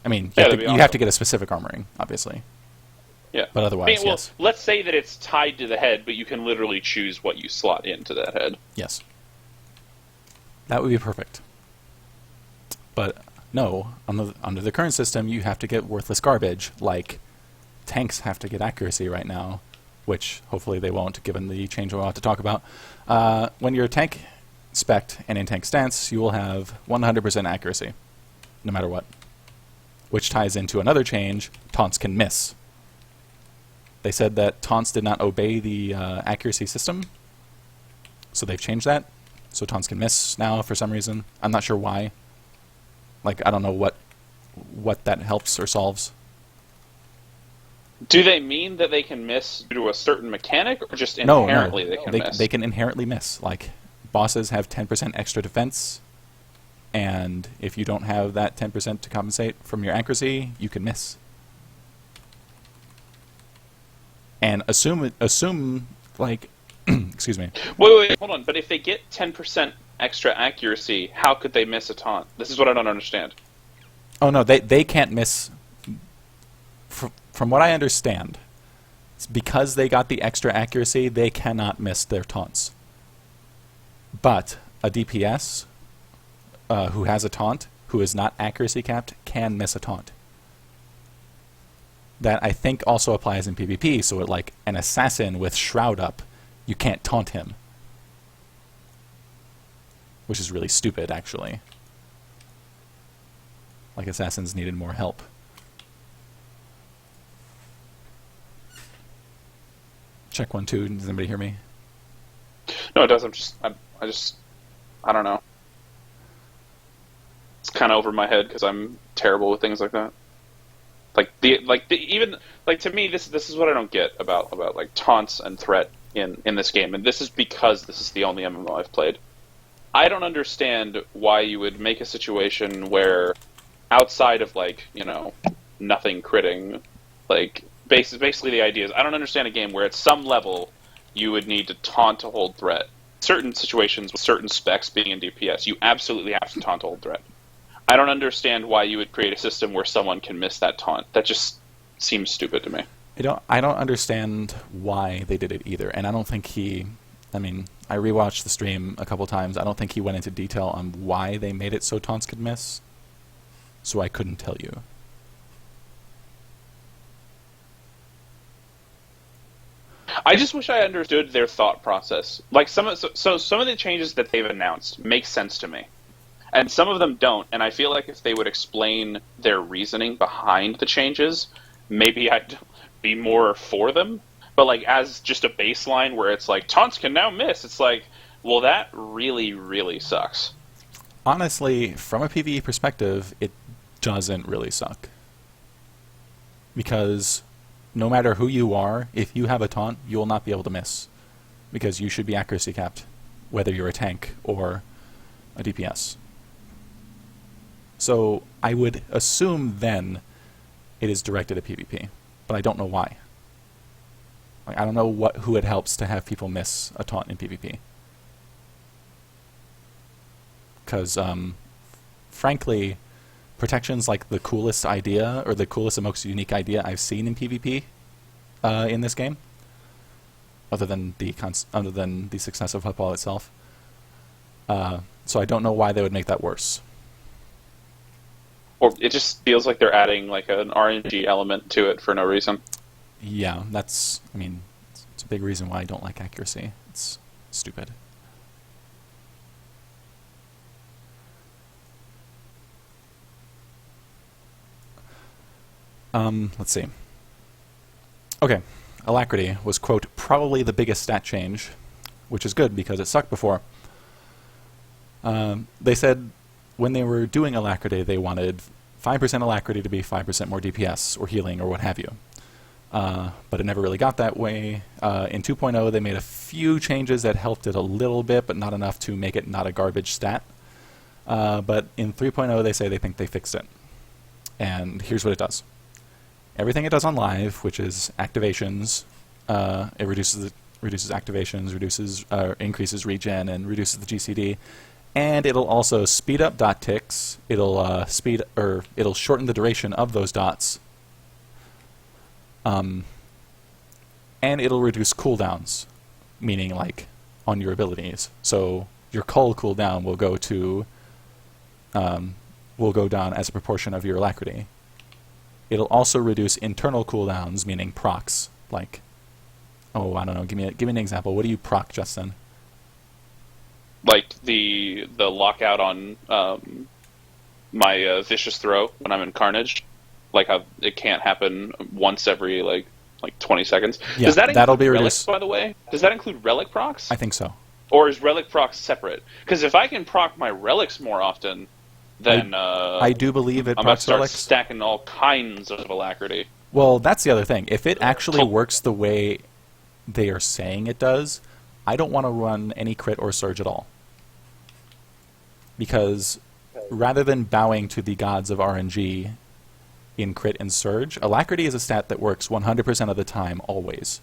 I mean, Yeah, you have to get a specific armoring, obviously. Yeah. But otherwise, well, yes. let's say that it's tied to the head, but you can literally choose what you slot into that head. Yes. That would be perfect. But no, under the current system, you have to get worthless garbage, like tanks have to get accuracy right now, which hopefully they won't, given the change we're about to talk about. When you're tank spec'd and in tank stance, you will have 100% accuracy, no matter what. Which ties into another change: taunts can miss. They said that taunts did not obey the accuracy system, so they've changed that. So taunts can miss now for some reason. I'm not sure why. Like, I don't know what that helps or solves. Do they mean that they can miss due to a certain mechanic, or just inherently they can miss? They can inherently miss. Like, bosses have 10% extra defense, and if you don't have that 10% to compensate from your accuracy, you can miss. And assume like, excuse me. Wait, hold on. But if they get 10% extra accuracy, how could they miss a taunt? This is what I don't understand. Oh no, they can't miss. From what I understand, it's because they got the extra accuracy, they cannot miss their taunts. But a DPS who has a taunt, who is not accuracy capped, can miss a taunt. That I think also applies in PvP, so like an assassin with Shroud up, you can't taunt him. Which is really stupid, actually. Like, assassins needed more help. Check 1, 2. Does anybody hear me? No, it does. I don't know. It's kind of over my head because I'm terrible with things like that. To me, this is what I don't get about like taunts and threat in this game, and this is because this is the only MMO I've played. I don't understand why you would make a situation where, outside of like, you know, nothing critting, like basically the idea is, I don't understand a game where at some level you would need to taunt to hold threat. Certain situations with certain specs being in DPS, you absolutely have to taunt to hold threat. I don't understand why you would create a system where someone can miss that taunt. That just seems stupid to me. I don't understand why they did it either, and I don't think I rewatched the stream a couple times. I don't think he went into detail on why they made it so taunts could miss, so I couldn't tell you. I just wish I understood their thought process. Like some of the changes that they've announced make sense to me, and some of them don't. And I feel like if they would explain their reasoning behind the changes, maybe I'd be more for them. But like as just a baseline where it's like taunts can now miss, it's like, well, that really, really sucks. Honestly, from a PvE perspective, it doesn't really suck. Because no matter who you are, if you have a taunt, you will not be able to miss. Because you should be accuracy capped, whether you're a tank or a DPS. So I would assume then it is directed at PvP, but I don't know why. Like, I don't know who it helps to have people miss a taunt in PvP. Because, frankly, protection's like the coolest idea, or the coolest and most unique idea I've seen in PvP in this game, other than the success of Football itself. So I don't know why they would make that worse. Or it just feels like they're adding like an RNG element to it for no reason. Yeah, it's a big reason why I don't like accuracy. It's stupid. Let's see. Okay, Alacrity was, quote, probably the biggest stat change, which is good because it sucked before. They said when they were doing Alacrity, they wanted 5% Alacrity to be 5% more DPS or healing or what have you. But it never really got that way. In 2.0, they made a few changes that helped it a little bit, but not enough to make it not a garbage stat. But in 3.0, they say they think they fixed it. And here's what it does. Everything it does on live, which is activations, it reduces activations, increases regen, and reduces the GCD. And it'll also speed up dot ticks. It'll it'll shorten the duration of those dots. And it'll reduce cooldowns, meaning like on your abilities. So your cull cooldown will go down as a proportion of your alacrity. It'll also reduce internal cooldowns, meaning procs. Like, oh, I don't know. Give me an example. What do you proc, Justin? Like the lockout on my vicious throw when I'm in Carnage. Like how it can't happen once every like 20 seconds. Yeah, Does that that'll include be relics, reduced. by the way? Does that include relic procs? I think so. Or is relic procs separate? Because if I can proc my relics more often, then I do believe it I'm about to procs start relics. stacking all kinds of alacrity. Well, that's the other thing. If it actually works the way they are saying it does, I don't want to run any crit or surge at all. Because rather than bowing to the gods of RNG in crit and surge, alacrity is a stat that works 100% of the time, always.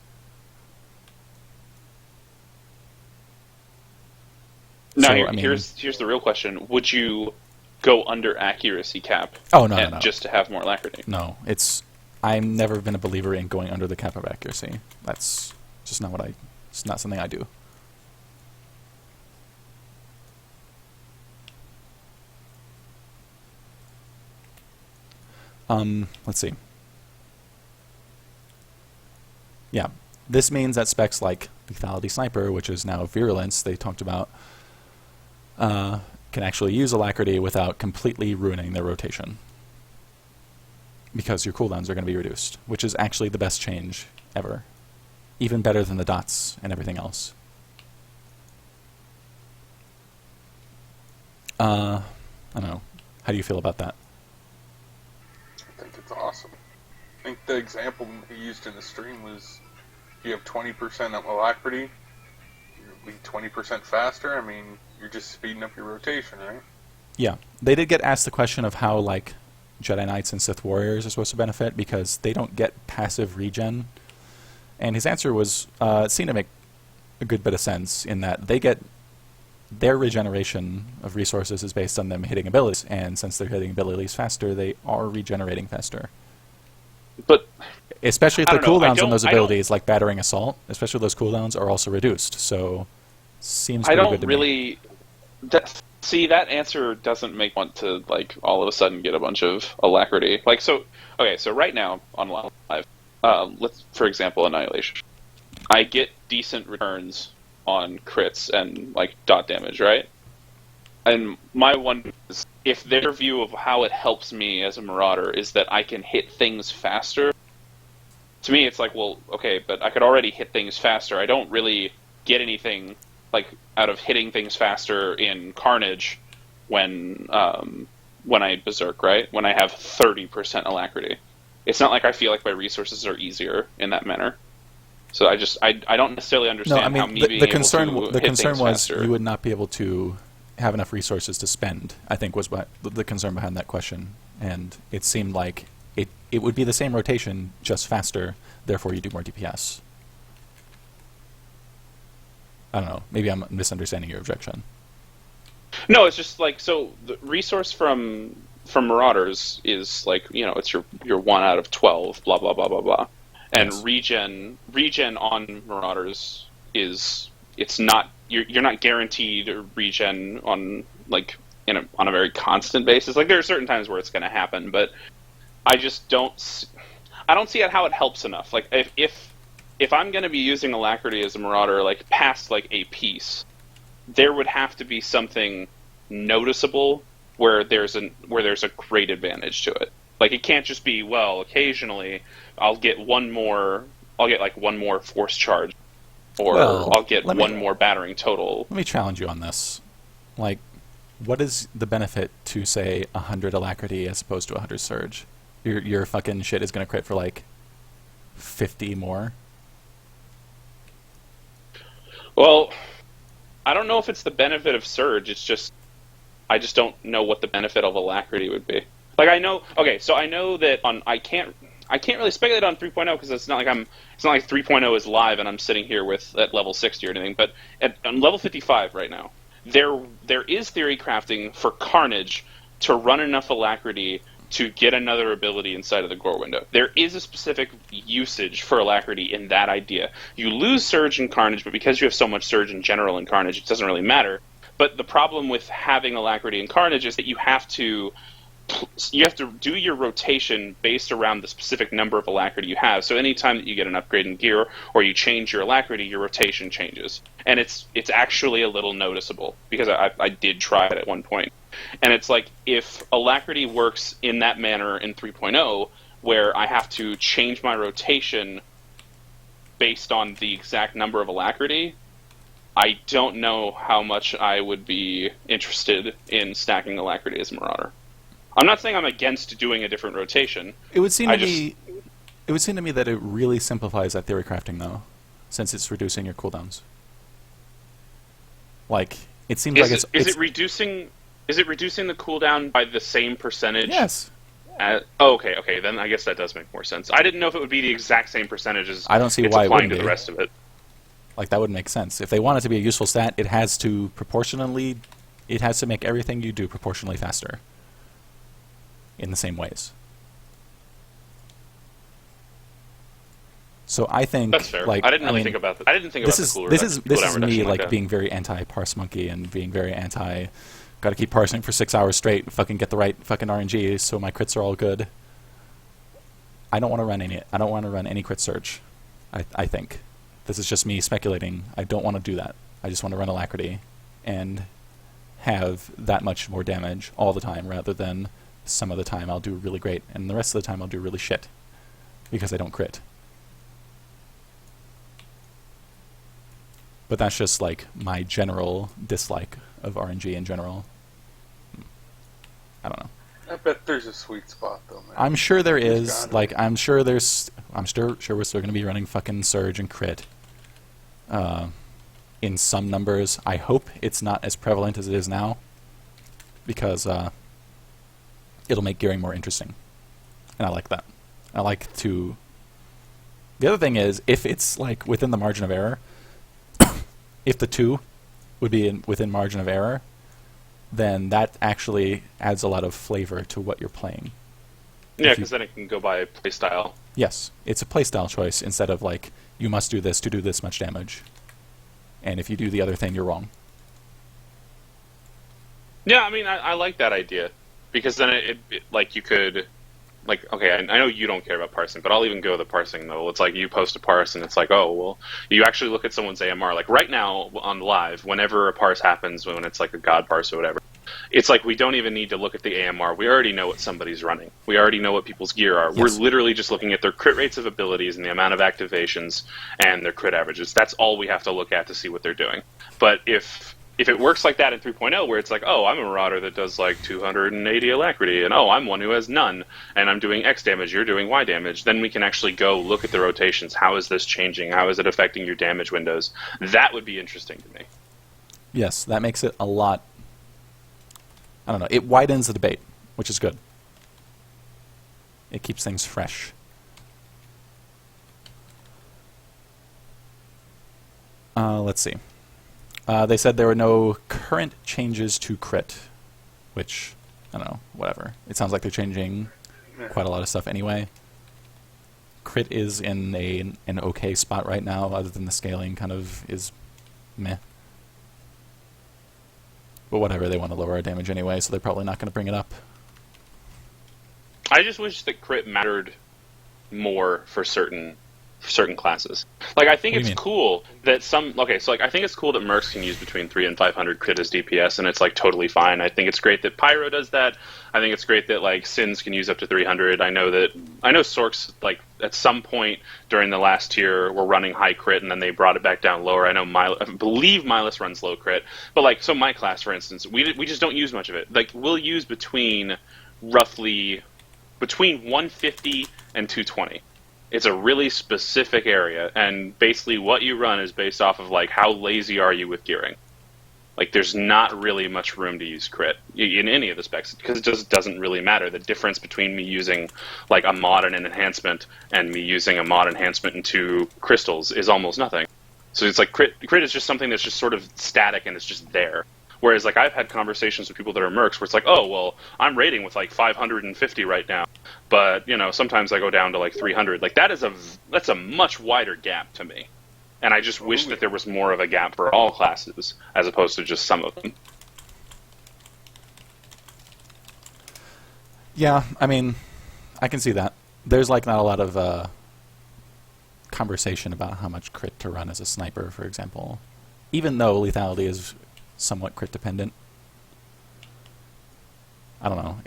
Now, So, I mean- here's the real question. Would you go under accuracy cap Oh, no. just to have more alacrity? No, I've never been a believer in going under the cap of accuracy. That's just not it's not something I do. Let's see. Yeah, this means that specs like Lethality Sniper, which is now Virulence, they talked about, can actually use Alacrity without completely ruining their rotation. Because your cooldowns are going to be reduced, which is actually the best change ever. Even better than the dots and everything else. I don't know. How do you feel about that? I think it's awesome. I think the example he used in the stream was if you have 20% of alacrity, you'll be 20% faster. I mean, you're just speeding up your rotation, right? Yeah. They did get asked the question of how, like, Jedi Knights and Sith Warriors are supposed to benefit because they don't get passive regen. And his answer was, it seemed to make a good bit of sense in that they get their regeneration of resources is based on them hitting abilities, and since they're hitting abilities faster, they are regenerating faster. But especially if I the don't know. cooldowns on those abilities, like Battering Assault, especially those cooldowns are also reduced. So, seems pretty good to me. See, that answer doesn't make me want to like all of a sudden get a bunch of alacrity. Like so right now on live, let's for example Annihilation, I get decent returns on crits and like dot damage, right? And my one is if their view of how it helps me as a Marauder is that I can hit things faster. To me, it's like, well, okay, but I could already hit things faster. I don't really get anything like out of hitting things faster in Carnage when I Berserk, right? When I have 30% alacrity. It's not like I feel like my resources are easier in that manner. So I don't necessarily understand No, I mean, how me being the concern able to the hit concern things was faster. you would not be able to have enough resources to spend, I think was what the concern behind that question. And it seemed like it would be the same rotation, just faster, therefore you do more DPS. I don't know. Maybe I'm misunderstanding your objection. No, it's just like so. The resource from Marauders is like it's your 1 out of 12, blah blah blah blah blah, and Yes. regen on Marauders is it's not you're not guaranteed regen on like on a very constant basis. Like there are certain times where it's going to happen, but I just don't see how it helps enough. Like if I'm going to be using Alacrity as a Marauder like past like a piece, there would have to be something noticeable where there's a great advantage to it. Like it can't just be, well, occasionally I'll get one more force charge, or Well, I'll get one more battering total. Let me challenge you on this. Like, what is the benefit to, say, 100 alacrity as opposed to 100 surge? Your fucking shit is going to crit for, like, 50 more? Well, I don't know if it's the benefit of surge. It's just I just don't know what the benefit of alacrity would be. Like I know that I can't really speculate on 3.0 because it's not like 3.0 is live and I'm sitting here at level 60 or anything. But on level 55 right now, there is theory crafting for Carnage to run enough alacrity to get another ability inside of the Gore window. There is a specific usage for alacrity in that idea. You lose Surge in Carnage, but because you have so much Surge in general in Carnage, it doesn't really matter. But the problem with having alacrity in Carnage is that you have to do your rotation based around the specific number of alacrity you have. So anytime that you get an upgrade in gear or you change your alacrity, your rotation changes. And it's actually a little noticeable because I did try it at one point. And it's like if alacrity works in that manner in 3.0 where I have to change my rotation based on the exact number of alacrity, I don't know how much I would be interested in stacking alacrity as Marauder. I'm not saying I'm against doing a different rotation. It would seem to me that it really simplifies that theory crafting, though, since it's reducing your cooldowns. Like it seems like it's reducing. Is it reducing the cooldown by the same percentage? Yes. Okay. Then I guess that does make more sense. I didn't know if it would be the exact same percentage as I don't see why it wouldn't to be. The rest of it. Like that would make sense. If they want it to be a useful stat, it has to make everything you do proportionally faster. In the same ways. So I think that's fair. Like I didn't really think about that. I didn't think about the cooler. This is me like being very anti-parse monkey and being very anti. Got to keep parsing for 6 hours straight. Fucking get the right fucking RNG so my crits are all good. I don't want to run any crit surge. I think this is just me speculating. I don't want to do that. I just want to run alacrity and have that much more damage all the time rather than some of the time I'll do really great and the rest of the time I'll do really shit because I don't crit. But that's just like my general dislike of RNG in general. I don't know. I bet there's a sweet spot though, man. I'm sure there is. Like I'm sure we're still going to be running fucking surge and crit. In some numbers. I hope it's not as prevalent as it is now because it'll make gearing more interesting. And I like that. I like to... The other thing is, if it's like within the margin of error, if the 2 would be within margin of error, then that actually adds a lot of flavor to what you're playing. Yeah, because then it can go by playstyle. Yes, it's a playstyle choice instead of like, you must do this to do this much damage. And if you do the other thing, you're wrong. Yeah, I mean, I like that idea. Because then it like, you could... Like, okay, I know you don't care about parsing, but I'll even go the parsing, though. It's like you post a parse, and it's like, oh, well, you actually look at someone's AMR. Like, right now, on live, whenever a parse happens, when it's like a god parse or whatever, it's like we don't even need to look at the AMR. We already know what somebody's running. We already know what people's gear are. Yes. We're literally just looking at their crit rates of abilities and the amount of activations and their crit averages. That's all we have to look at to see what they're doing. But if it works like that in 3.0, where it's like, oh, I'm a Marauder that does like 280 alacrity, and oh, I'm one who has none, and I'm doing X damage, you're doing Y damage, then we can actually go look at the rotations. How is this changing? How is it affecting your damage windows? That would be interesting to me. Yes, that makes it a lot... I don't know. It widens the debate, which is good. It keeps things fresh. Let's see. They said there were no current changes to crit, which, I don't know, whatever. It sounds like they're changing quite a lot of stuff anyway. Crit is in an okay spot right now, other than the scaling kind of is meh. But whatever, they want to lower our damage anyway, so they're probably not going to bring it up. I just wish that crit mattered more for certain for certain classes. Like, I think What do you it's mean? cool that I think it's cool that Mercs can use between 3 and 500 crit as DPS, and it's like totally fine. I think it's great that Pyro does that. I think it's great that like Sins can use up to 300. I know Sorks, like, at some point during the last tier were running high crit, and then they brought it back down lower. I know I believe Milas runs low crit, but like, so my class, for instance, we just don't use much of it. Like, we'll use roughly between 150 and 220. It's a really specific area, and basically what you run is based off of like how lazy are you with gearing. Like, there's not really much room to use crit in any of the specs, because it just doesn't really matter. The difference between me using like a mod and an enhancement and me using a mod enhancement and 2 crystals is almost nothing. So it's like crit is just something that's just sort of static and it's just there. Whereas like I've had conversations with people that are mercs where it's like, oh, well, I'm rating with like 550 right now, but you know, sometimes I go down to like 300. Like, that's a much wider gap to me. And I just wish that there was more of a gap for all classes, as opposed to just some of them. Yeah, I mean, I can see that. There's like not a lot of conversation about how much crit to run as a sniper, for example, even though lethality is somewhat crit dependent. I don't know.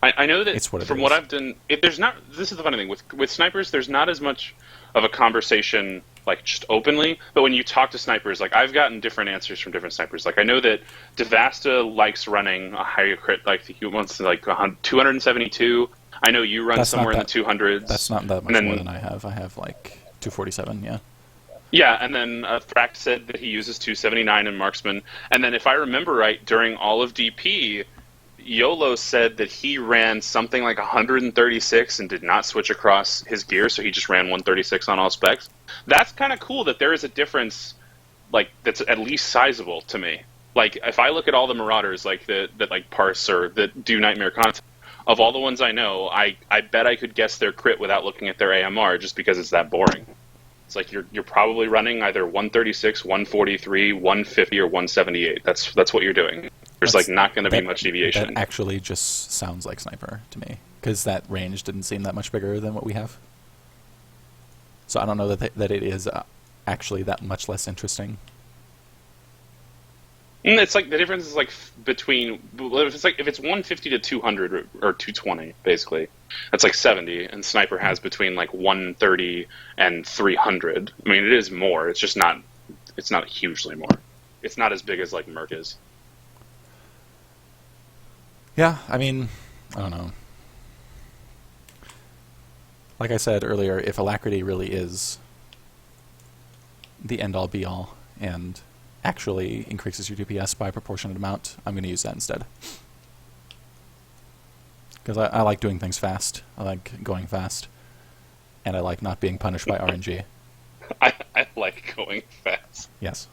I know that it's what it from is. what I've done, there's not. This is the funny thing with snipers. There's not as much of a conversation like just openly, but when you talk to snipers, like I've gotten different answers from different snipers. Like I know that Devasta likes running a higher crit, like he wants like 272. I know you run somewhere in the 200s. That's not that much more than I have. I have like 247. Yeah. Yeah, and then Thrax said that he uses 279 in Marksman. And then if I remember right, during all of DP, YOLO said that he ran something like 136 and did not switch across his gear, so he just ran 136 on all specs. That's kind of cool that there is a difference, like, that's at least sizable to me. Like, if I look at all the Marauders, like, that like parse or that do Nightmare content, of all the ones I know, I bet I could guess their crit without looking at their AMR, just because it's that boring. It's like you're probably running either 136, 143, 150, or 178. That's what you're doing. There's like not going to be much deviation. That actually just sounds like sniper to me, because that range didn't seem that much bigger than what we have. So I don't know that it is actually that much less interesting. And it's like the difference is like between if it's 150 to 200 or 220 basically, that's like 70, and sniper has between like 130 and 300. I mean, it is more. It's just not. It's not hugely more. It's not as big as like Merc is. Yeah, I mean, I don't know. Like I said earlier, if Alacrity really is the end-all be-all and actually increases your DPS by a proportionate amount, I'm going to use that instead. Because I like doing things fast. I like going fast. And I like not being punished by RNG. I like going fast. Yes.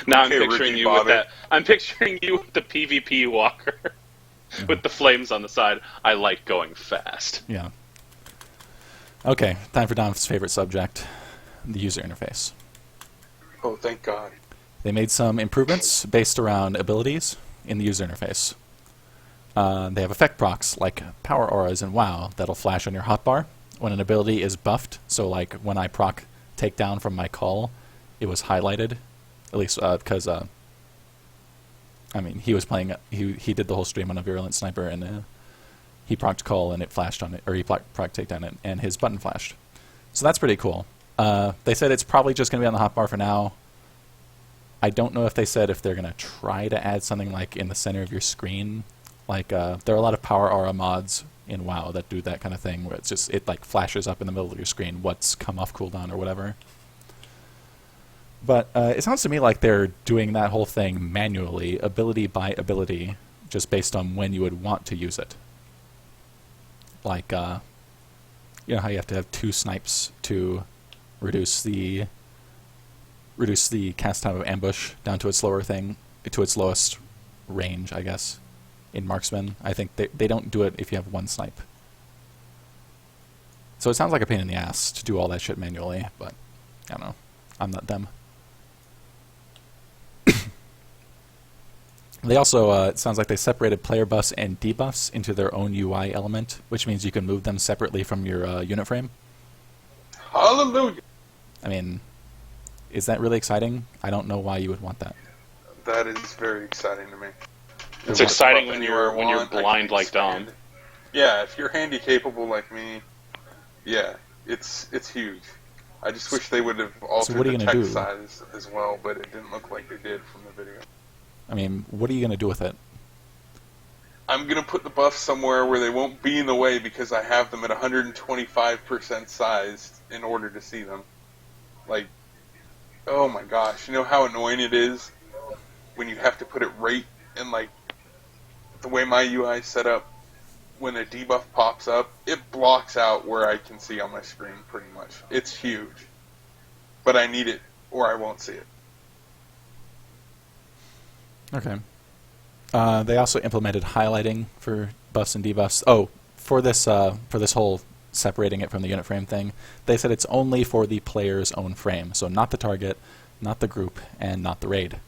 Now Okay, I'm picturing Ricky you with Bobby. that. I'm picturing you with the PvP walker with the flames on the side. I like going fast. Yeah. Okay, time for Dom's favorite subject, the user interface. Oh, thank God. They made some improvements based around abilities in the user interface. They have effect procs, like power auras in WoW, that'll flash on your hotbar when an ability is buffed. So like when I proc takedown from my call, it was highlighted, at least because, I mean, he was playing, he did the whole stream on a Virulent Sniper, and he procced call and it flashed on it, or he proc takedown and his button flashed. So that's pretty cool. They said it's probably just going to be on the hotbar for now. I don't know if they said if they're going to try to add something like in the center of your screen. Like, there are a lot of power aura mods in WoW that do that kind of thing, where it's just, it like flashes up in the middle of your screen what's come off cooldown or whatever. But it sounds to me like they're doing that whole thing manually, ability by ability, just based on when you would want to use it. Like, you know how you have to have 2 snipes to reduce the cast time of ambush down to its lowest range, I guess, in Marksman. I think they don't do it if you have 1 snipe. So it sounds like a pain in the ass to do all that shit manually, but I don't know. I'm not them. They also, it sounds like they separated player buffs and debuffs into their own UI element, which means you can move them separately from your unit frame. Hallelujah! I mean, is that really exciting? I don't know why you would want that. That is very exciting to me. It's exciting when you're blind like Dom. Yeah, if you're handy capable like me, yeah, it's huge. I just wish they would have altered the text size as well, but it didn't look like they did from the video. I mean, what are you going to do with it? I'm going to put the buffs somewhere where they won't be in the way because I have them at 125% size in order to see them. Like, oh my gosh, you know how annoying it is when you have to put it right in, like, the way my UI is set up, when a debuff pops up, it blocks out where I can see on my screen pretty much. It's huge. But I need it or I won't see it. Okay. They also implemented highlighting for buffs and debuffs. Oh, for this whole separating it from the unit frame thing, they said it's only for the player's own frame. So not the target, not the group, and not the raid.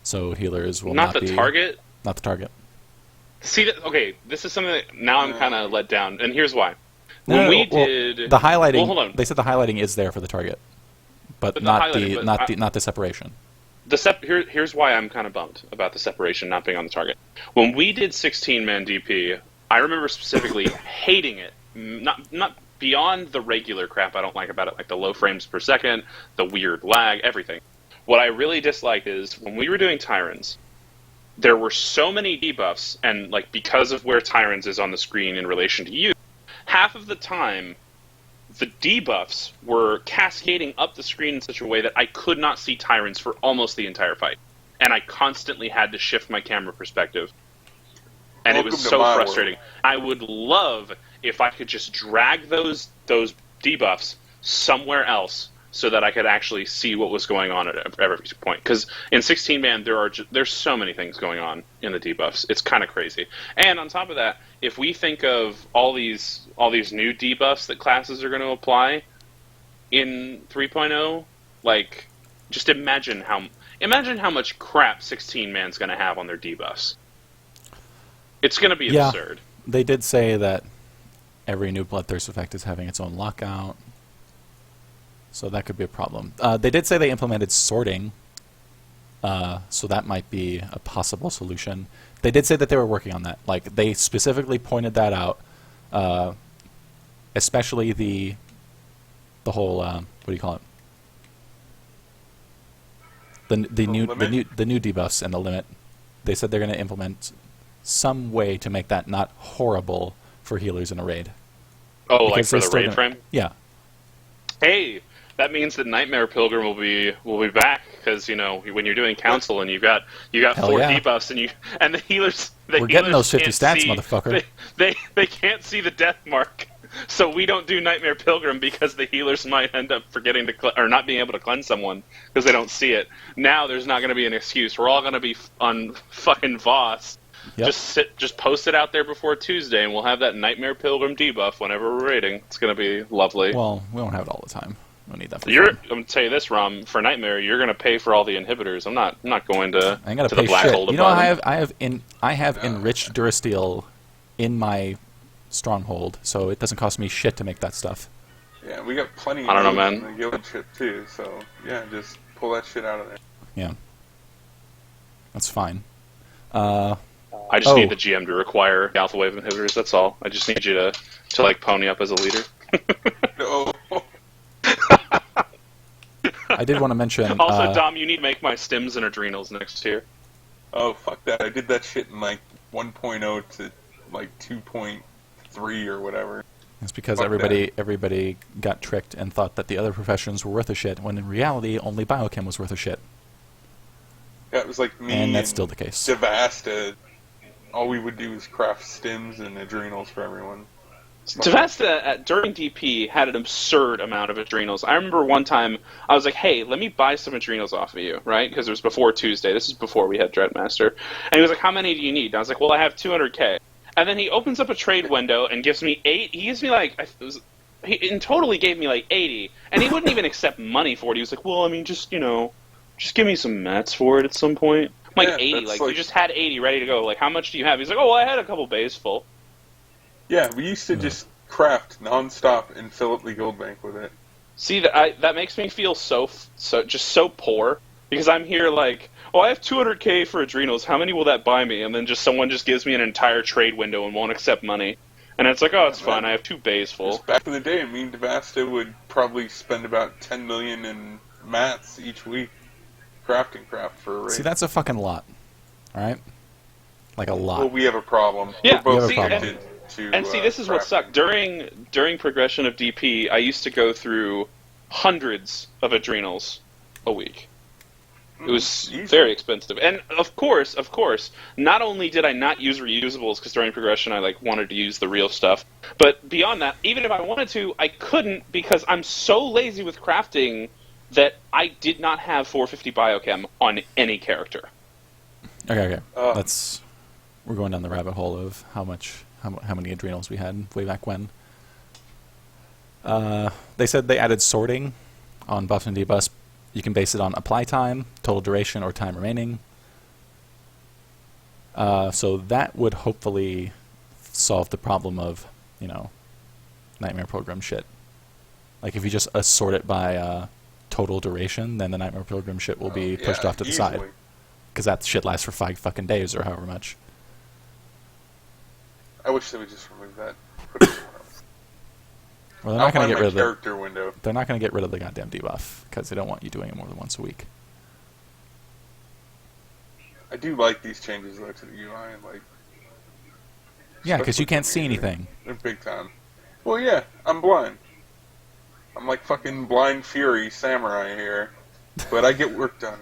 So healers will not be... Not the target? Not the target. See, okay, this is something that now I'm kind of let down, and here's why. The highlighting... Well, hold on. They said the highlighting is there for the target, but not the separation. Here's why I'm kind of bummed about the separation not being on the target. When we did 16-man DP, I remember specifically hating it. Not beyond the regular crap I don't like about it, like the low frames per second, the weird lag, everything. What I really disliked is when we were doing Tyrants, there were so many debuffs, and like because of where Tyrants is on the screen in relation to you, half of the time the debuffs were cascading up the screen in such a way that I could not see Tyrants for almost the entire fight. And I constantly had to shift my camera perspective. And it was so frustrating. I would love if I could just drag those debuffs somewhere else so that I could actually see what was going on at every point. Because in 16-man, there's so many things going on in the debuffs. It's kind of crazy. And on top of that, if we think of all these new debuffs that classes are going to apply in 3.0, like, just imagine how much crap 16-man's going to have on their debuffs. It's going to be absurd. They did say that every new Bloodthirst effect is having its own lockout. So that could be a problem. They did say they implemented sorting, so that might be a possible solution. They did say that they were working on that. Like, they specifically pointed that out, especially the whole what do you call it? The new debuffs and the limit. They said they're going to implement some way to make that not horrible for healers in a raid. Oh, because like for the raid frame? Yeah. Hey, that means that Nightmare Pilgrim will be back because when you're doing council and you got Hell 4 yeah. debuffs and the healers we're getting those 50 stats, motherfucker. They can't see the death mark, so we don't do Nightmare Pilgrim because the healers might end up forgetting to or not being able to cleanse someone because they don't see it. Now there's not going to be an excuse. We're all going to be on fucking Voss. Yep. Just post it out there before Tuesday, and we'll have that Nightmare Pilgrim debuff whenever we're raiding. It's going to be lovely. Well, we don't have it all the time. We don't need that. I'm going to tell you this, Rom. For Nightmare, you're going to pay for all the inhibitors. I'm not going to. I ain't got to pay the black shit. hole. I have enriched Durasteel in my stronghold, so it doesn't cost me shit to make that stuff. Yeah, we got plenty. I don't know, man. In the guild shit too. So yeah, just pull that shit out of there. Yeah, that's fine. I just need the GM to require alpha wave inhibitors. That's all. I just need you to like pony up as a leader. No. I did want to mention. Also, Dom, you need to make my stims and adrenals next tier. Oh fuck that! I did that shit in like 1.0 to like 2.3 or whatever. It's because everybody got tricked and thought that the other professions were worth a shit, when in reality only biochem was worth a shit. Yeah, it was like me and that's still the case. Devasta, all we would do is craft stims and adrenals for everyone. Devasta, during DP, had an absurd amount of adrenals. I remember one time, I was like, hey, let me buy some adrenals off of you, right? Because it was before Tuesday. This is before we had Dreadmaster. And he was like, how many do you need? And I was like, well, I have 200k. And then he opens up a trade window and gives me 8. He gives me like, he in total he gave me like 80. And he wouldn't even accept money for it. He was like, well, I mean, just give me some mats for it at some point. I'm like, Yeah, 80. that's Like, you just had 80 ready to go. Like, how much do you have? He's like, oh, well, I had a couple bays full. Yeah, we used to just craft nonstop and fill up the gold bank with it. See, that makes me feel so poor, because I'm here like, oh, I have 200k for adrenals. How many will that buy me? And then someone just gives me an entire trade window and won't accept money. And it's like, oh, it's fine. I have 2 bays full. Just back in the day, me and Devasta would probably spend about 10 million in mats each week crafting craft for a raid. See, that's a fucking lot. All right? Like a lot. Well, we have a problem. Yeah, We're both we have a addicted to And see, this is what crafting. sucked. During progression of DP, I used to go through hundreds of adrenals a week. It was Easy. very expensive. And of course, not only did I not use reusables because during progression I wanted to use the real stuff, but beyond that, even if I wanted to, I couldn't because I'm so lazy with crafting that I did not have 450 biochem on any character. Okay. We're going down the rabbit hole of how many adrenals we had way back when. They said they added sorting on buffs and debuffs. You can base it on apply time, total duration, or time remaining. So that would hopefully solve the problem of, Nightmare Program shit. Like if you just assort it by total duration, then the Nightmare Program shit will be pushed off to the side. Easily. Because that shit lasts for 5 fucking days or however much. I wish they would just remove that. Put it somewhere else. Well, they're not going to get rid of the character window. They're not going to get rid of the goddamn debuff because they don't want you doing it more than once a week. I do like these changes though to the UI. Yeah, because you can't see especially anything. They're big time. Well, yeah, I'm blind. I'm like fucking Blind Fury Samurai here, but I get work done.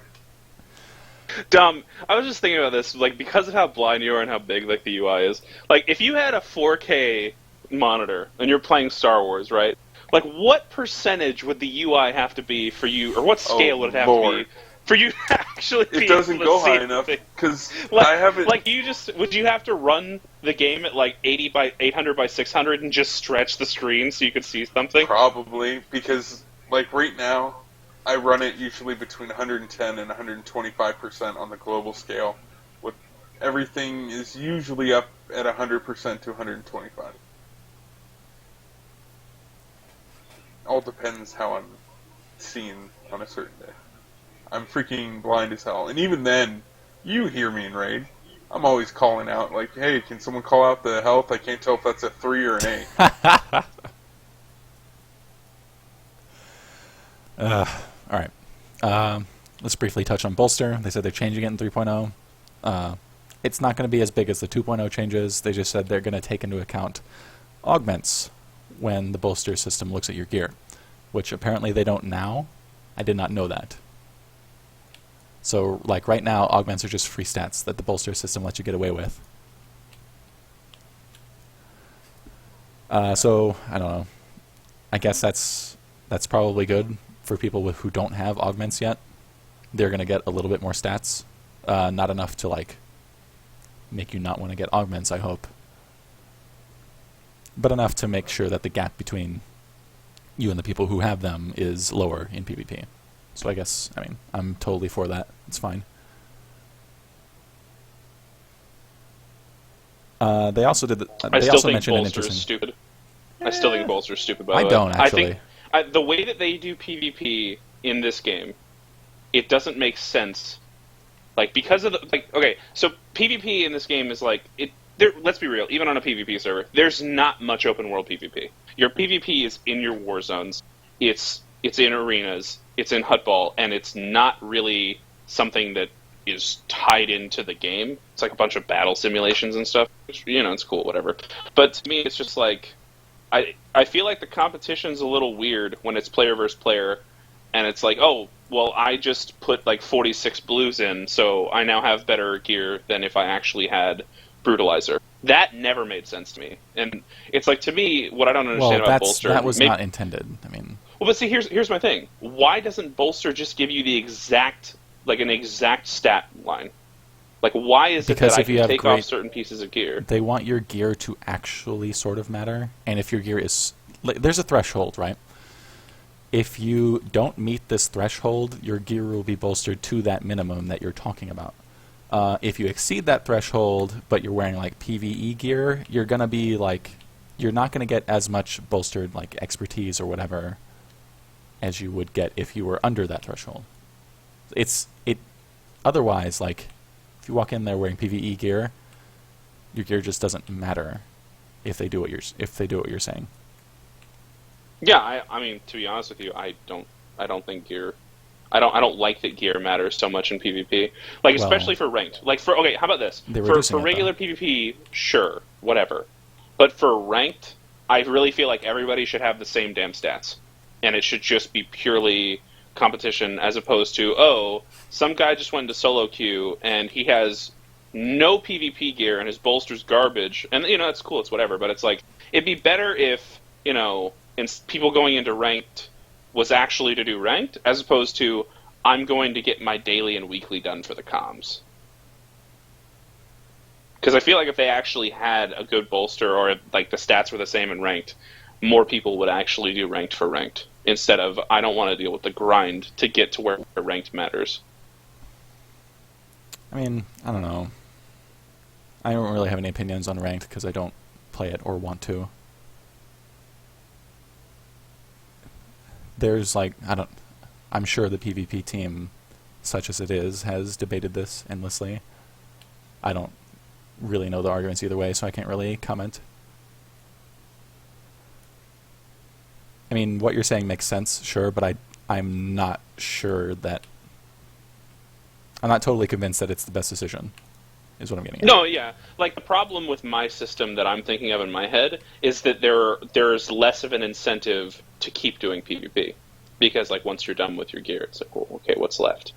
Dumb. I was just thinking about this, because of how blind you are and how big the UI is. If you had a 4K monitor and you're playing Star Wars, right? What percentage would the UI have to be for you, or what scale would it have to be for you to actually be It doesn't able to go see high enough anything? because I haven't. Would you have to run the game at 80 by 800 by 600 and just stretch the screen so you could see something? Probably because right now, I run it usually between 110 and 125% on the global scale. With everything is usually up at 100% to 125. All depends how I'm seeing on a certain day. I'm freaking blind as hell, and even then, you hear me in raid. I'm always calling out "Hey, can someone call out the health? I can't tell if that's a 3 or an 8." All right. Let's briefly touch on Bolster. They said they're changing it in 3.0. It's not going to be as big as the 2.0 changes. They just said they're going to take into account augments when the Bolster system looks at your gear, which apparently they don't now. I did not know that. So, right now, augments are just free stats that the Bolster system lets you get away with. So, I don't know. I guess that's probably good for people who don't have augments yet. They're going to get a little bit more stats. Not enough to, make you not want to get augments, I hope. But enough to make sure that the gap between you and the people who have them is lower in PvP. So I guess, I'm totally for that. It's fine. They also did. I They still also think mentioned an Bolster is interesting. stupid. I still think Bolster is stupid, by the I way. don't actually. I think the way that they do PvP in this game, it doesn't make sense. Because of the okay, so PvP in this game is let's be real, even on a PvP server, there's not much open world PvP. Your PvP is in your war zones. It's in arenas, it's in Hutball, and it's not really something that is tied into the game. It's a bunch of battle simulations and stuff, which, it's cool, whatever. But to me, it's just I feel like the competition's a little weird when it's player versus player, and it's oh, well, I just put 46 blues in, so I now have better gear than if I actually had Brutalizer. That never made sense to me. And it's to me, what I don't understand about Bolster... that was not intended. Well, but see, here's my thing. Why doesn't Bolster just give you the exact, an exact stat line? Why is it that I can take off certain pieces of gear? They want your gear to actually sort of matter, and if your gear is... there's a threshold, right? If you don't meet this threshold, your gear will be bolstered to that minimum that you're talking about. If you exceed that threshold, but you're wearing like PvE gear, you're gonna be like, you're not gonna get as much bolstered like expertise or whatever as you would get if you were under that threshold. Otherwise, like, if you walk in there wearing PvE gear, your gear just doesn't matter if they do what you're saying. Yeah, I mean, to be honest with you, I don't think gear. I don't like that gear matters so much in PvP. Like, especially for ranked. Like, okay, how about this? For regular PvP, sure, whatever. But for ranked, I really feel like everybody should have the same damn stats, and it should just be purely competition, as opposed to, oh, some guy just went into solo queue and he has no PvP gear and his bolster's garbage, and that's cool, it's whatever. But it's like, it'd be better if people going into ranked was actually to do ranked, as opposed to I'm going to get my daily and weekly done for the comms. Because I feel like if they actually had a good bolster, or like the stats were the same in ranked, more people would actually do ranked for ranked, instead of I don't want to deal with the grind to get to where ranked matters. I mean, I don't know. I don't really have any opinions on ranked because I don't play it or want to. There's like, I'm sure the PvP team, such as it is, has debated this endlessly. I don't really know the arguments either way, so I can't really comment. I mean, what you're saying makes sense, sure, but I'm not sure that... I'm not totally convinced that it's the best decision, is what I'm getting at. No, yeah. Like, the problem with my system that I'm thinking of in my head is that there's less of an incentive to keep doing PvP. Because, like, once you're done with your gear, it's like, well, okay, what's left?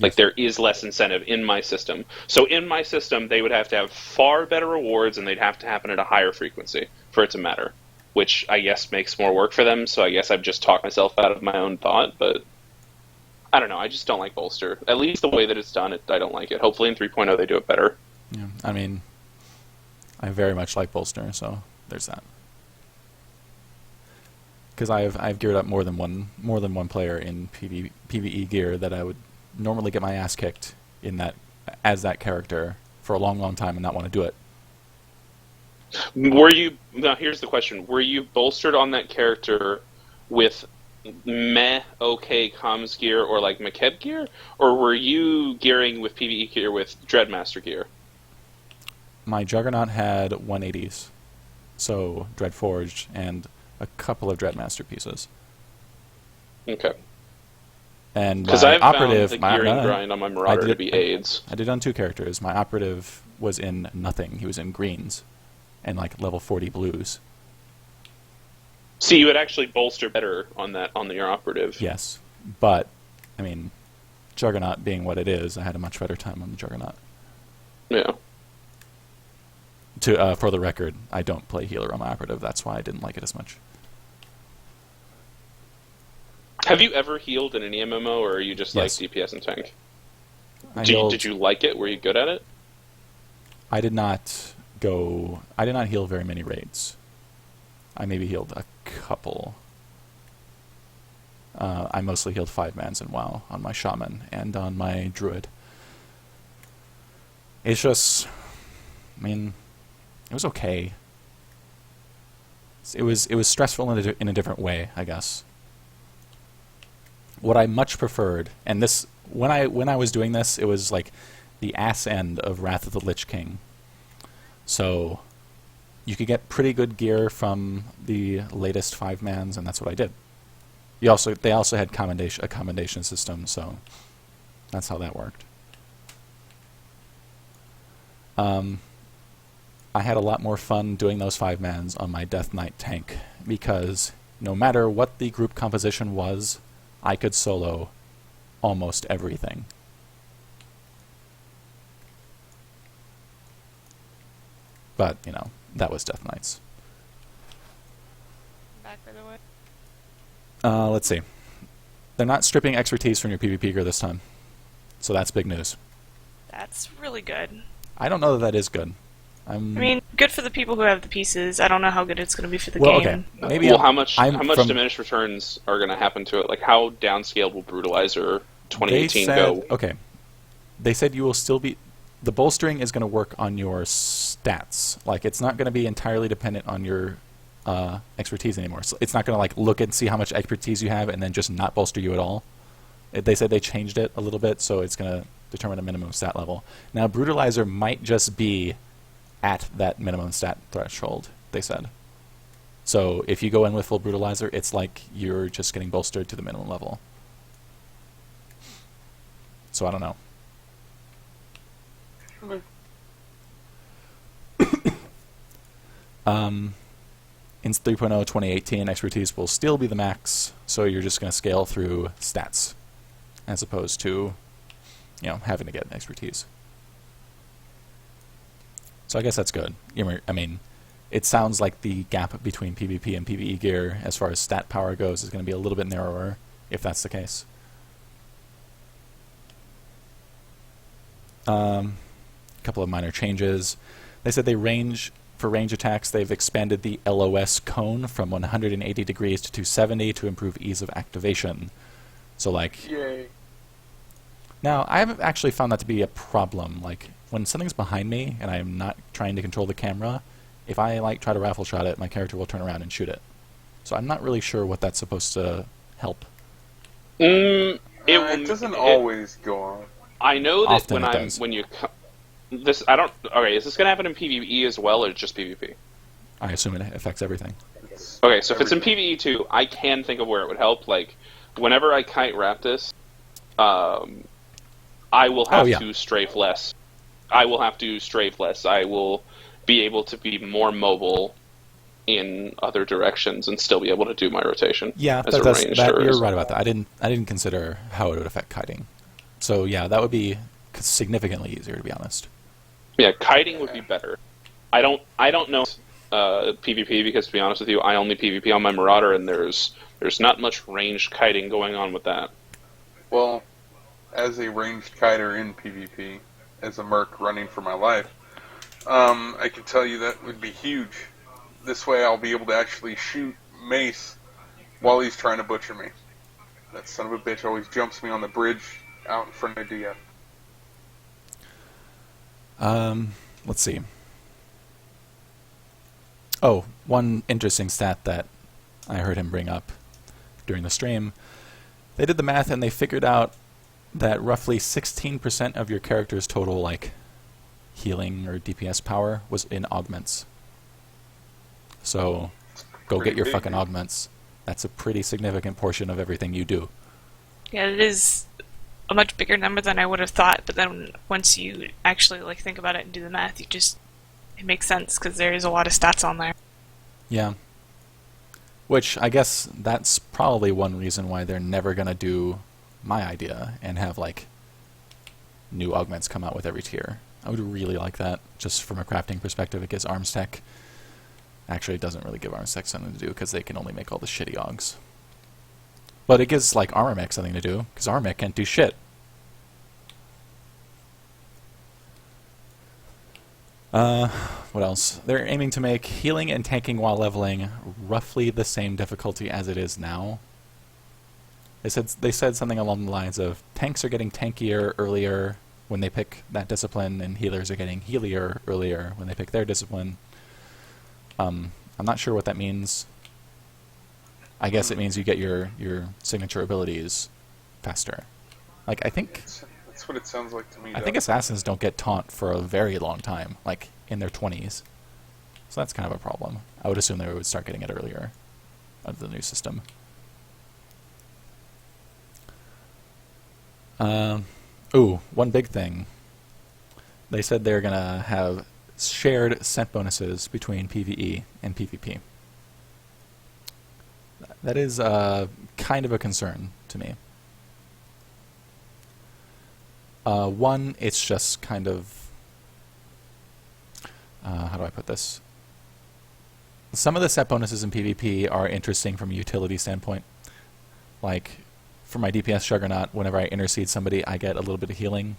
Like, there is less incentive in my system. So in my system, they would have to have far better rewards, and they'd have to happen at a higher frequency for it to matter. Which, I guess, makes more work for them, so I guess I've just talked myself out of my own thought, but... I don't know, I just don't like bolster. At least the way that it's done, I don't like it. Hopefully in 3.0 they do it better. Yeah, I mean, I very much like bolster, so there's that. Because I've geared up more than one player in PvE gear that I would normally get my ass kicked in that as that character for a long time and not want to do it. Now here's the question, were you bolstered on that character with okay comms gear or like Makeb gear, or were you gearing with PvE gear with Dreadmaster gear? My Juggernaut had 180s, so Dreadforged and a couple of Dreadmaster pieces. Okay. And because my I've operative, found the gearing grind on my Marauder to be AIDS. I did on 2 characters. My operative was in nothing. He was in greens and like level 40 blues. See, you would actually bolster better on your operative. Yes, but I mean, Juggernaut being what it is, I had a much better time on the Juggernaut. Yeah. For the record, I don't play healer on my operative. That's why I didn't like it as much. Have you ever healed in any MMO, or are you just Yes. like DPS and tank? Did you like it? Were you good at it? I did not heal very many raids. I maybe healed a couple. I mostly healed 5-mans in WoW on my Shaman and on my Druid. It's just, I mean, it was okay. It was stressful in a different way, I guess. What I much preferred, and this when I was doing this, it was like the ass end of Wrath of the Lich King. So you could get pretty good gear from the latest 5-mans, and that's what I did. They also had a commendation system, so that's how that worked. I had a lot more fun doing those 5-mans on my Death Knight tank, because no matter what the group composition was, I could solo almost everything. But, that was Death Knights. Back, by the way. Let's see. They're not stripping expertise from your PvP gear this time. So that's big news. That's really good. I don't know that is good. I mean, good for the people who have the pieces. I don't know how good it's going to be for the game. Okay. Maybe how much diminished returns are going to happen to it? Like, how downscaled will Brutalizer 2018 go? Okay. They said you will still be... the bolstering is going to work on your stats. Like, it's not going to be entirely dependent on your expertise anymore. So it's not going to like look and see how much expertise you have and then just not bolster you at all. They said they changed it a little bit, so it's going to determine a minimum stat level. Now, Brutalizer might just be at that minimum stat threshold, they said. So if you go in with full Brutalizer, it's like you're just getting bolstered to the minimum level. So I don't know. In 3.0 2018, expertise will still be the max, so you're just going to scale through stats, as opposed to, having to get expertise. So I guess that's good. I mean, it sounds like the gap between PvP and PvE gear, as far as stat power goes, is going to be a little bit narrower, if that's the case. A couple of minor changes. They said for range attacks, they've expanded the LOS cone from 180 degrees to 270 to improve ease of activation. So, like... Yay. Now, I haven't actually found that to be a problem. Like, when something's behind me and I'm not trying to control the camera, if I, try to rifle shot it, my character will turn around and shoot it. So I'm not really sure what that's supposed to help. It doesn't always go on. I know that Okay, is this going to happen in PvE as well, or just PvP? I assume it affects everything. Okay, so if it's in PvE too, I can think of where it would help. Like, whenever I kite Raptus, I will have to strafe less. I will be able to be more mobile in other directions and still be able to do my rotation. Yeah, you're right about that. I didn't consider how it would affect kiting. So yeah, that would be significantly easier, to be honest. Yeah, kiting would be better. I don't know PvP because, to be honest with you, I only PvP on my Marauder, and there's not much ranged kiting going on with that. Well, as a ranged kiter in PvP, as a merc running for my life, I can tell you that would be huge. This way I'll be able to actually shoot Mace while he's trying to butcher me. That son of a bitch always jumps me on the bridge out in front of DF. Let's see. Oh, one interesting stat that I heard him bring up during the stream. They did the math and they figured out that roughly 16% of your character's total, healing or DPS power was in augments. So, go get your fucking augments. That's a pretty significant portion of everything you do. Yeah, it is a much bigger number than I would have thought, but then once you actually think about it and do the math, it makes sense because there is a lot of stats on there. Yeah. Which, I guess, that's probably one reason why they're never going to do my idea and have, new augments come out with every tier. I would really like that, just from a crafting perspective. It gives Arms Tech... Actually, it doesn't really give Arms Tech something to do, because they can only make all the shitty augs. But it gives, Armor Mech something to do, because Armor Mech can't do shit. What else? They're aiming to make healing and tanking while leveling roughly the same difficulty as it is now. They said something along the lines of tanks are getting tankier earlier when they pick that discipline, and healers are getting healier earlier when they pick their discipline. I'm not sure what that means. I guess it means you get your signature abilities faster. I think... That's what it sounds like to me. I think assassins don't get taunt for a very long time, in their 20s. So that's kind of a problem. I would assume they would start getting it earlier under the new system. One big thing. They said they're going to have shared set bonuses between PvE and PvP. That is kind of a concern to me. One, it's just kind of... how do I put this? Some of the set bonuses in PvP are interesting from a utility standpoint. For my DPS Juggernaut, whenever I intercede somebody, I get a little bit of healing.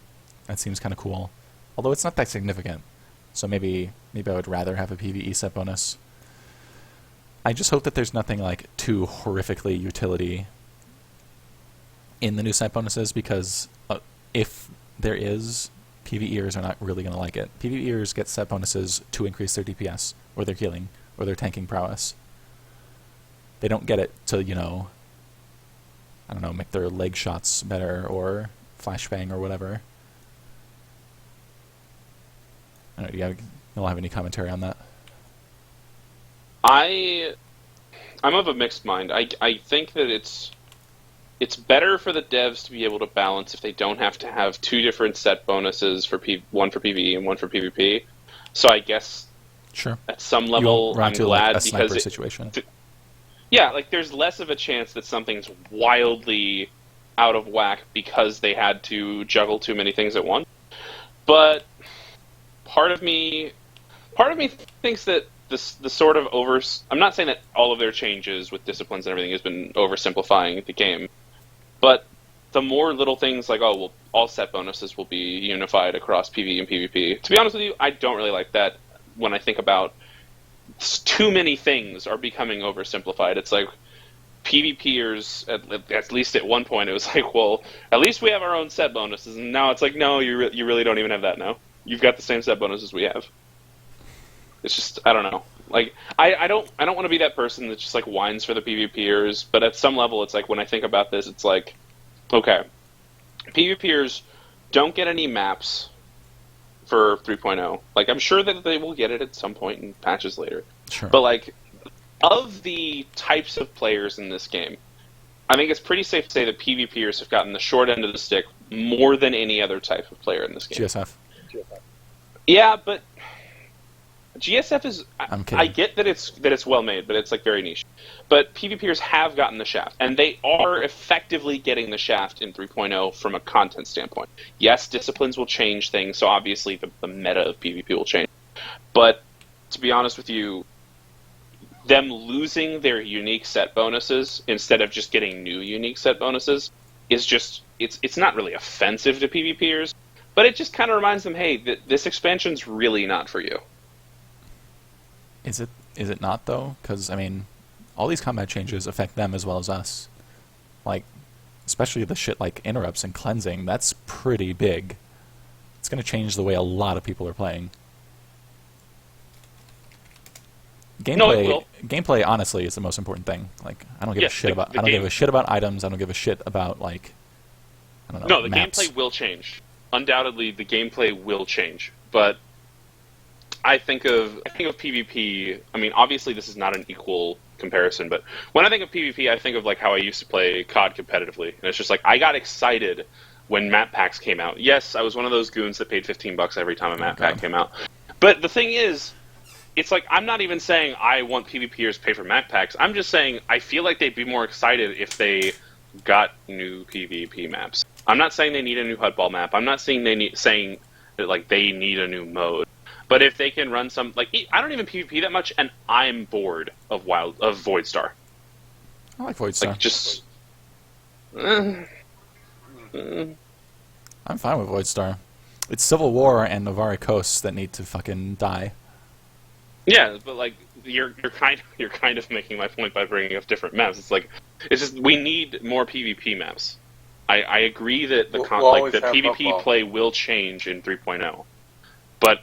That seems kind of cool. Although it's not that significant. So maybe I would rather have a PvE set bonus. I just hope that there's nothing too horrifically utility in the new set bonuses, because if there is, PvEers are not really going to like it. PvEers get set bonuses to increase their DPS, or their healing, or their tanking prowess. They don't get it to, I don't know, make their leg shots better, or flashbang, or whatever. I don't know, you'll have any commentary on that? I'm of a mixed mind. I think that it's better for the devs to be able to balance if they don't have to have two different set bonuses, one for PvE and one for PvP. So I guess sure, at some level I'm glad, a sniper because situation. Yeah, like there's less of a chance that something's wildly out of whack because they had to juggle too many things at once. But part of me thinks that the sort of I'm not saying that all of their changes with disciplines and everything has been oversimplifying the game, but the more little things like, all set bonuses will be unified across PvE and PvP. To be honest with you, I don't really like that when I think about too many things are becoming oversimplified. It's like PvPers, at least at one point, it was like, well, at least we have our own set bonuses, and now it's like, no, you really don't even have that now. You've got the same set bonuses we have. It's just, I don't know. Like, I don't want to be that person that just like whines for the PvPers, but at some level, it's like when I think about this, it's like, okay, PvPers don't get any maps for 3.0. Like, I'm sure that they will get it at some point in patches later. Sure. But like, of the types of players in this game, I think it's pretty safe to say that PvPers have gotten the short end of the stick more than any other type of player in this game. GSF. Yeah, but GSF is. I'm kidding. I get that it's well made, but it's like very niche. But PvPers have gotten the shaft, and they are effectively getting the shaft in 3.0 from a content standpoint. Yes, disciplines will change things, so obviously the meta of PvP will change. But to be honest with you, them losing their unique set bonuses instead of just getting new unique set bonuses is just it's not really offensive to PvPers, but it just kind of reminds them, hey, this expansion's really not for you. Is it not though? Because I mean, all these combat changes affect them as well as us. Like, especially the shit like interrupts and cleansing. That's pretty big. It's going to change the way a lot of people are playing. Gameplay, honestly, is the most important thing. Like, I don't give a shit about. I don't give a shit about items. I don't give a shit about like. I don't know. No, the maps. gameplay will change. Undoubtedly, the gameplay will change. But I think of PvP. I mean, obviously, this is not an equal comparison. But when I think of PvP, I think of like how I used to play COD competitively, and it's just like I got excited when map packs came out. Yes, I was one of those goons that paid $15 every time a map pack came out. But the thing is, it's like, I'm not even saying I want PvPers to pay for map packs. I'm just saying I feel like they'd be more excited if they got new PvP maps. I'm not saying they need a new HUD map. I'm not saying saying that like they need a new mode. But if they can run some, like, I don't even PvP that much, and I'm bored of Voidstar. I like Voidstar. Like, just I'm fine with Voidstar. It's Civil War and Navarre Coast that need to fucking die. Yeah, but like you're kind of making my point by bringing up different maps. It's just we need more PvP maps. I agree that the PvP play will change in 3.0, but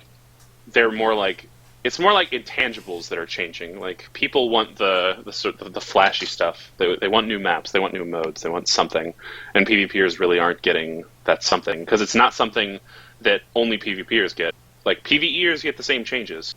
they're more like it's more like intangibles that are changing. Like people want the flashy stuff. They want new maps. They want new modes. They want something, and PvPers really aren't getting that something because it's not something that only PvPers get. Like PvEers get the same changes.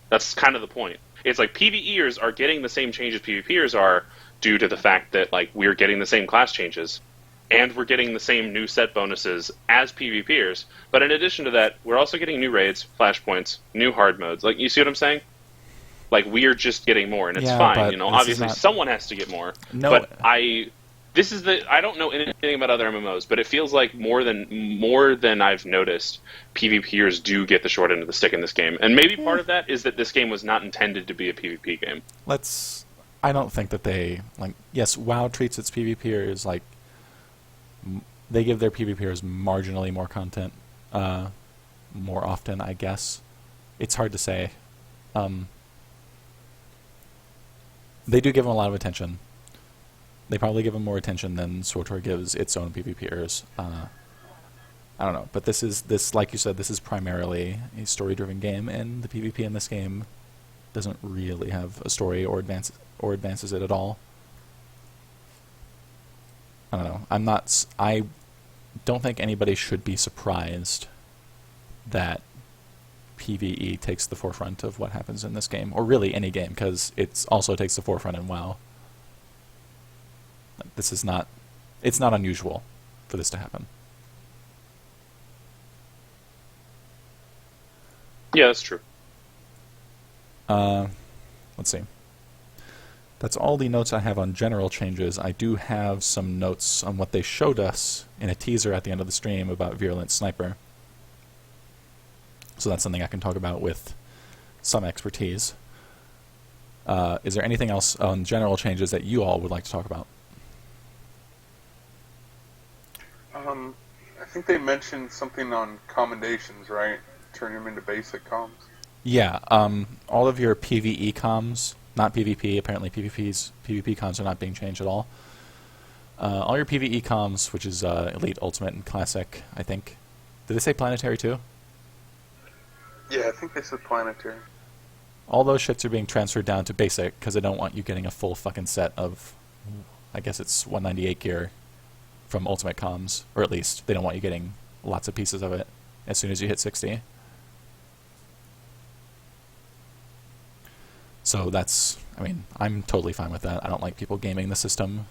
That's kind of the point. It's like PvEers are getting the same changes PvPers are due to the fact that like we're getting the same class changes, and we're getting the same new set bonuses as PvPers. But in addition to that, we're also getting new raids, flashpoints, new hard modes. Like, you see what I'm saying? Like, we're just getting more, and it's fine. You know, obviously someone has to get more. No, but I don't know anything about other MMOs, but it feels like more than I've noticed, PvPers do get the short end of the stick in this game. And maybe part of that is that this game was not intended to be a PvP game. I don't think that they, like, yes, WoW treats its PvPers like, they give their PvPers marginally more content, more often, I guess. It's hard to say. They do give them a lot of attention. They probably give them more attention than SWTOR gives its own PvPers. I don't know, but this like you said, this is primarily a story-driven game, and the PvP in this game doesn't really have a story or advances it at all. I don't know. I don't think anybody should be surprised that PvE takes the forefront of what happens in this game, or really any game, because it also takes the forefront in WoW. It's not unusual for this to happen. Yeah, that's true. Let's see. That's all the notes I have on general changes. I do have some notes on what they showed us in a teaser at the end of the stream about Virulent Sniper. So that's something I can talk about with some expertise. Is there anything else on general changes that you all would like to talk about? I think they mentioned something on commendations, right? Turn them into basic comms. Yeah, all of your PvE comms, not PvP, apparently PvP comms are not being changed at all. All your PvE comms, which is Elite, Ultimate, and Classic, I think. Did they say Planetary too? Yeah, I think they said Planetary. All those shits are being transferred down to Basic, because they don't want you getting a full fucking set of, I guess it's 198 gear from Ultimate comms, or at least they don't want you getting lots of pieces of it as soon as you hit 60. So that's, I mean, I'm totally fine with that. I don't like people gaming the system.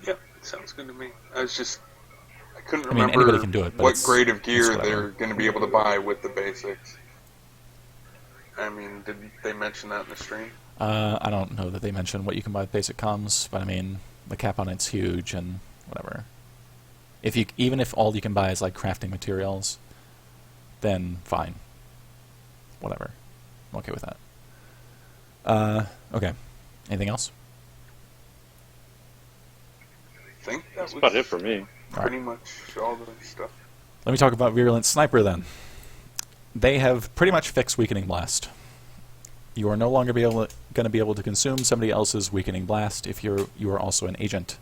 Yep, sounds good to me. I couldn't remember anybody can do it, but what grade of gear they're going to be able to buy with the basics. I mean, did they mention that in the stream? I don't know that they mentioned what you can buy with basic comms, but I mean, the cap on it's huge and whatever. Even if all you can buy is like crafting materials, then fine. Whatever. I'm okay with that. Okay. Anything else? I think that's about it for me. Pretty much all the stuff. Let me talk about Virulent Sniper then. They have pretty much fixed Weakening Blast. You are no longer going to be able to consume somebody else's Weakening Blast if you are also an agent.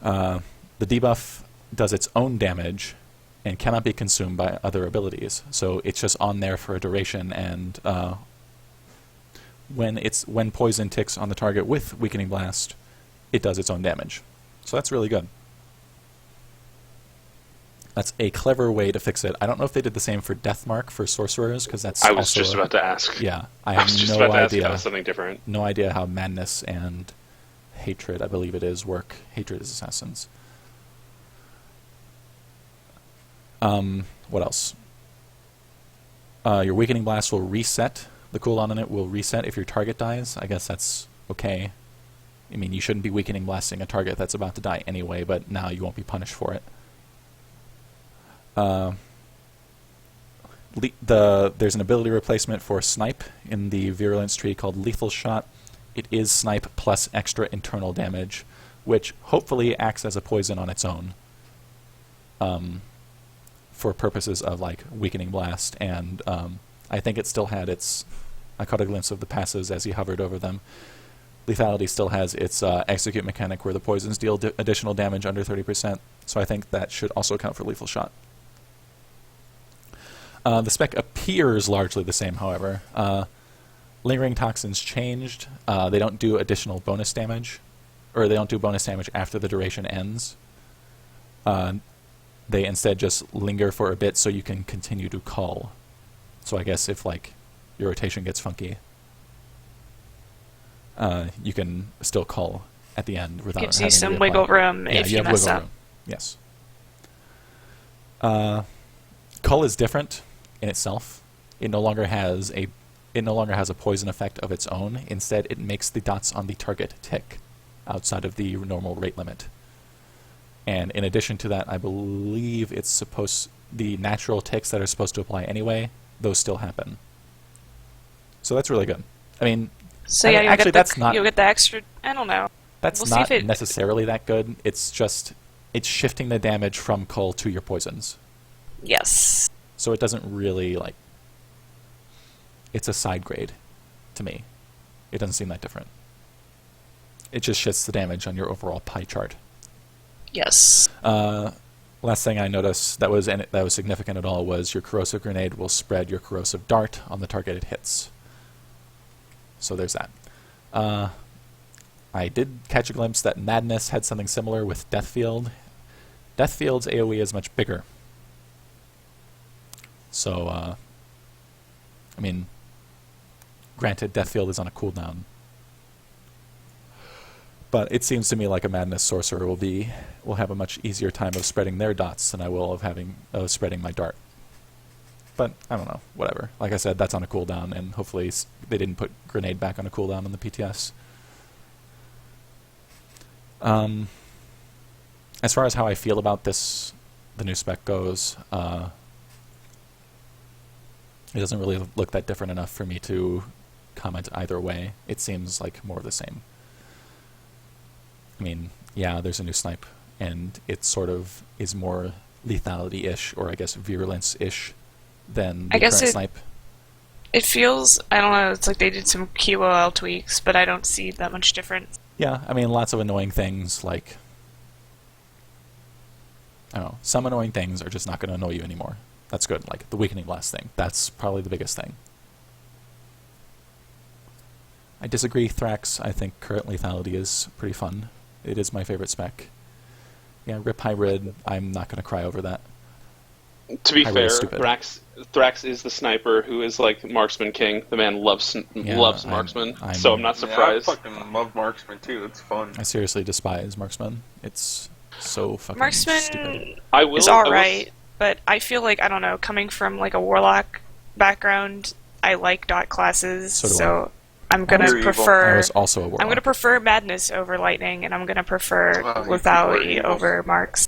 The debuff does its own damage and cannot be consumed by other abilities. So it's just on there for a duration, and when poison ticks on the target with Weakening Blast, it does its own damage. So that's really good. That's a clever way to fix it. I don't know if they did the same for Deathmark for sorcerers, because that's I was just about to ask. Yeah, I have no about to ask idea. about something different. No idea how Madness and Hatred, I believe it is, work. Hatred is Assassins. What else? Your Weakening Blast will reset. The cooldown on it will reset if your target dies. I guess that's okay. I mean, you shouldn't be Weakening Blasting a target that's about to die anyway, but now you won't be punished for it. There's an ability replacement for Snipe in the Virulence tree called Lethal Shot. It is Snipe plus extra internal damage, which hopefully acts as a poison on its own. For purposes of like Weakening Blast, and I think it still had its. I caught a glimpse of the passes as he hovered over them. Lethality still has its execute mechanic where the poisons deal additional damage under 30%, so I think that should also count for Lethal Shot. The spec appears largely the same, however. Lingering Toxins changed. They don't do additional bonus damage, or they don't do bonus damage after the duration ends. They instead just linger for a bit so you can continue to cull. So I guess if like your rotation gets funky, you can still cull at the end without gives having you some to reapply. wiggle room if you you have mess wiggle up. room. Yes. Cull is different in itself. It no longer has a poison effect of its own. Instead, it makes the dots on the target tick outside of the normal rate limit. And in addition to that, I believe the natural ticks that are supposed to apply anyway, those still happen. So that's really good. I mean, so yeah, actually, you'll get the extra. I don't know. That's we'll not necessarily that good. It's just it's shifting the damage from cull to your poisons. Yes. So it doesn't really it's a side grade to me. It doesn't seem that different. It just shifts the damage on your overall pie chart. Yes. Last thing I noticed that was significant at all was your corrosive grenade will spread your corrosive dart on the target it hits. So there's that. I did catch a glimpse that Madness had something similar with Deathfield. Deathfield's AoE is much bigger. So, I mean, granted, Deathfield is on a cooldown. But it seems to me like a Madness Sorcerer will have a much easier time of spreading their dots than I will of spreading my dart. But, I don't know, whatever. Like I said, that's on a cooldown, and hopefully they didn't put Grenade back on a cooldown on the PTS. As far as how I feel about the new spec goes, it doesn't really look that different enough for me to comment either way. It seems like more of the same. I mean, yeah, there's a new snipe, and it sort of is more lethality-ish, or I guess virulence-ish, than the current snipe. It feels, I don't know, it's like they did some QOL tweaks, but I don't see that much difference. Yeah, I mean, lots of annoying things, like, I don't know, some annoying things are just not going to annoy you anymore. That's good, like the Weakening Blast thing. That's probably the biggest thing. I disagree, Thrax. I think current lethality is pretty fun. It is my favorite spec. Yeah, Rip Hybrid, I'm not going to cry over that. To be fair, Thrax is the sniper who is like Marksman King. The man loves Marksman, so I'm not surprised. Yeah, I fucking love Marksman too. It's fun. I seriously despise Marksman. It's so fucking stupid. Marksman is alright, but I feel like, I don't know, coming from like a Warlock background, I like dot classes, so I'm gonna prefer. I was also a Warlock. I'm gonna prefer Madness over Lightning, and I'm gonna prefer Lethality over Marks.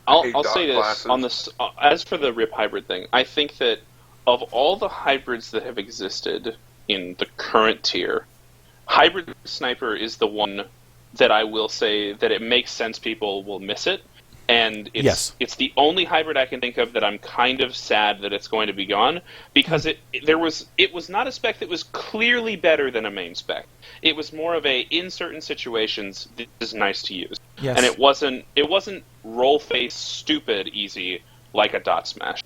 I'll say this on this. As for the Rip Hybrid thing, I think that of all the hybrids that have existed in the current tier, Hybrid Sniper is the one that I will say that it makes sense people will miss it, and it's the only hybrid I can think of that I'm kind of sad that it's going to be gone, because it was not a spec that was clearly better than a main spec. It was more of a, in certain situations, this is nice to use. Yes. And it wasn't roll face stupid easy like a dot smash,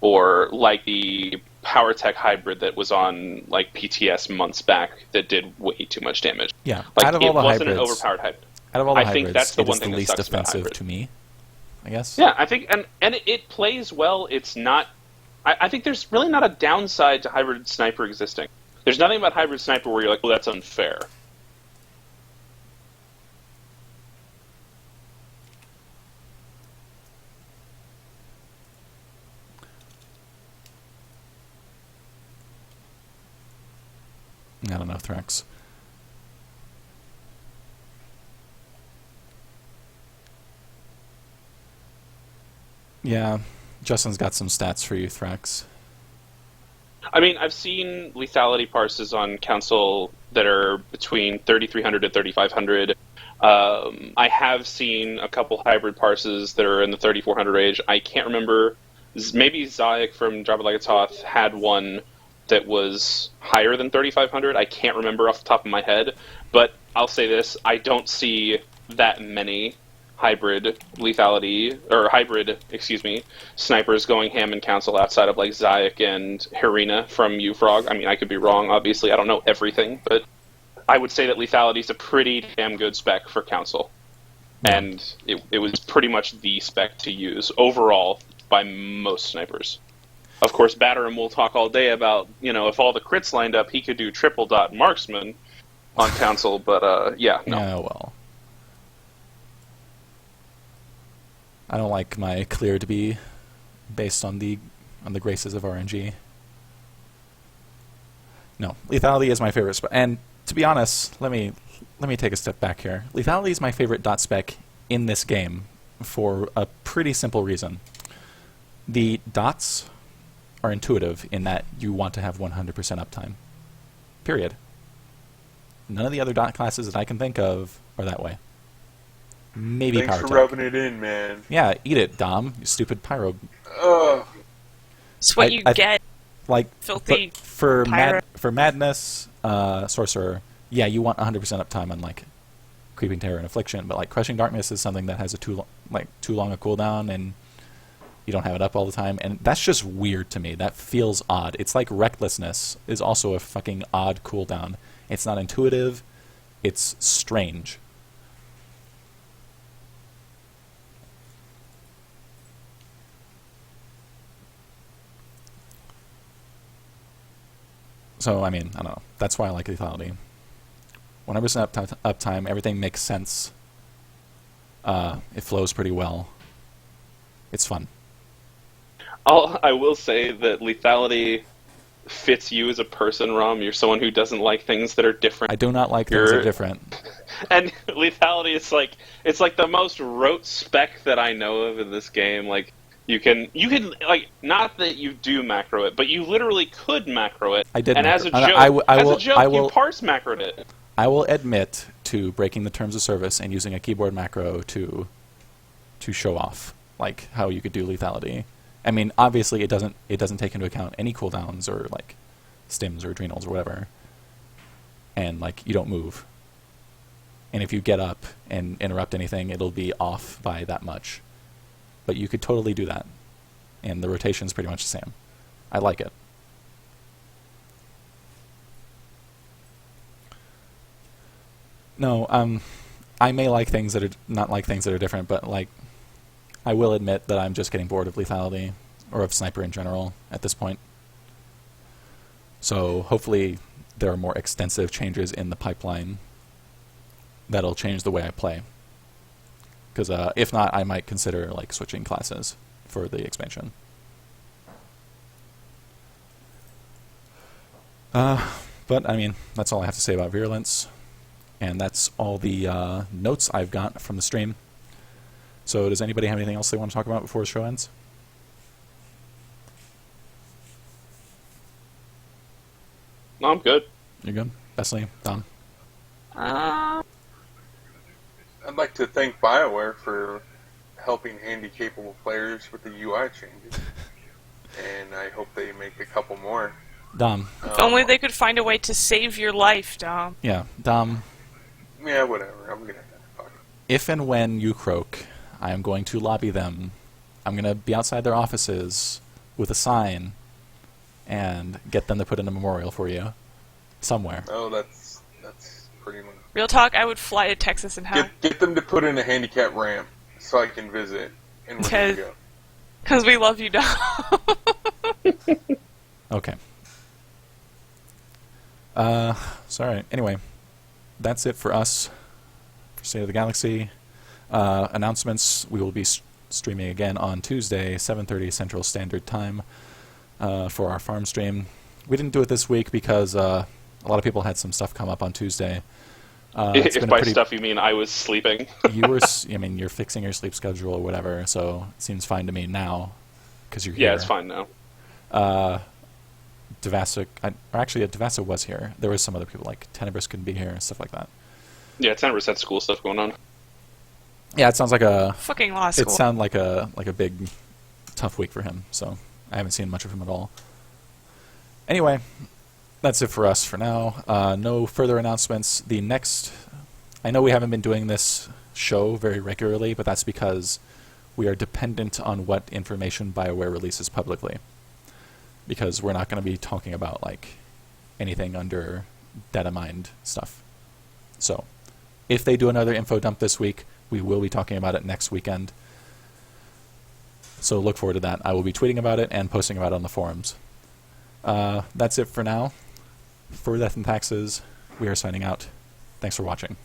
or like the Power Tech hybrid that was on like PTS months back that did way too much damage. Yeah, like, out of all the wasn't hybrids, an overpowered hybrid. Out of all the hybrids, think that's the one thing the least offensive to me, I guess. Yeah, I think, and it plays well. It's not. I think there's really not a downside to Hybrid Sniper existing. There's nothing about Hybrid Sniper where you're like, well, that's unfair. I don't know, Thrax. Yeah, Justin's got some stats for you, Thrax. I mean, I've seen lethality parses on Council that are between 3,300 and 3,500. I have seen a couple hybrid parses that are in the 3,400 range. I can't remember. Maybe Zayak from Drop It Like a Toth had one that was higher than 3,500. I can't remember off the top of my head. But I'll say this. I don't see that many hybrid snipers going ham in Council outside of like Zayak and Harina from Ufrog. I mean, I could be wrong, obviously. I don't know everything, but I would say that lethality is a pretty damn good spec for Council. Yeah. And it was pretty much the spec to use overall by most snipers. Of course, Batterum will talk all day about, if all the crits lined up, he could do triple dot marksman on Council, but yeah, no. Yeah, well. I don't like my clear to be based on the graces of RNG. No, lethality is my favorite spec. And to be honest, let me take a step back here. Lethality is my favorite dot spec in this game for a pretty simple reason. The dots are intuitive in that you want to have 100% uptime. Period. None of the other dot classes that I can think of are that way. Maybe Thanks Power for Tech. rubbing it in, man. Yeah, eat it, Dom. You stupid pyro. It's what you get. Like filthy for Madness, Sorcerer. Yeah, you want 100% uptime on like Creeping Terror and Affliction, but like Crushing Darkness is something that has a too long a cooldown, and you don't have it up all the time, and that's just weird to me. That feels odd. It's like Recklessness is also a fucking odd cooldown. It's not intuitive. It's strange. So, I mean, I don't know. That's why I like Lethality. 100% uptime, everything makes sense. It flows pretty well. It's fun. I will say that Lethality fits you as a person, Rom. You're someone who doesn't like things that are different. I do not like things that are different. And Lethality is it's like the most rote spec that I know of in this game. Like, you can like, not that you do macro it, but you literally could macro it. I did. And macro. as a joke, you parse macroed it. I will admit to breaking the terms of service and using a keyboard macro to show off like how you could do Lethality. I mean, obviously it doesn't take into account any cooldowns or like stims or adrenals or whatever. And like you don't move. And if you get up and interrupt anything, it'll be off by that much. But you could totally do that. And the rotation's pretty much the same. I like it. No, I may like things that are not like things that are different, but like I will admit that I'm just getting bored of Lethality or of Sniper in general at this point. So hopefully there are more extensive changes in the pipeline that'll change the way I play. Because if not, I might consider like switching classes for the expansion. But I mean, that's all I have to say about Virulence. And that's all the notes I've got from the stream. So does anybody have anything else they want to talk about before the show ends? No, I'm good. You're good? Besley? Dom? I'd like to thank BioWare for helping handy-capable players with the UI changes. And I hope they make a couple more. Dom? If only they could find a way to save your life, Dom. Yeah, Dom. Yeah, whatever. I'm gonna fuck it. If and when you croak, I am going to lobby them. I'm going to be outside their offices with a sign and get them to put in a memorial for you somewhere. Oh, that's pretty much. Real talk, I would fly to Texas and have... Get them to put in a handicap ramp so I can visit and we're good to go. Because we love you, Dom. Okay. Sorry. Anyway, that's it for us for State of the Galaxy. Announcements, we will be streaming again on Tuesday, 7:30 Central Standard Time for our farm stream. We didn't do it this week because a lot of people had some stuff come up on Tuesday. If by stuff you mean I was sleeping. You're fixing your sleep schedule or whatever, so it seems fine to me now because you're here. Yeah, it's fine now. Devassa was here. There was some other people, like Tenebris couldn't be here and stuff like that. Yeah, Tenebris had school stuff going on. Yeah, it sounds like a fucking law school. It sounded like a big, tough week for him. So I haven't seen much of him at all. Anyway, that's it for us for now. No further announcements. I know we haven't been doing this show very regularly, but that's because we are dependent on what information BioWare releases publicly. Because we're not going to be talking about like anything under Datamined stuff. So, if they do another info dump this week, we will be talking about it next weekend. So look forward to that. I will be tweeting about it and posting about it on the forums. That's it for now. For Death and Taxes, we are signing out. Thanks for watching.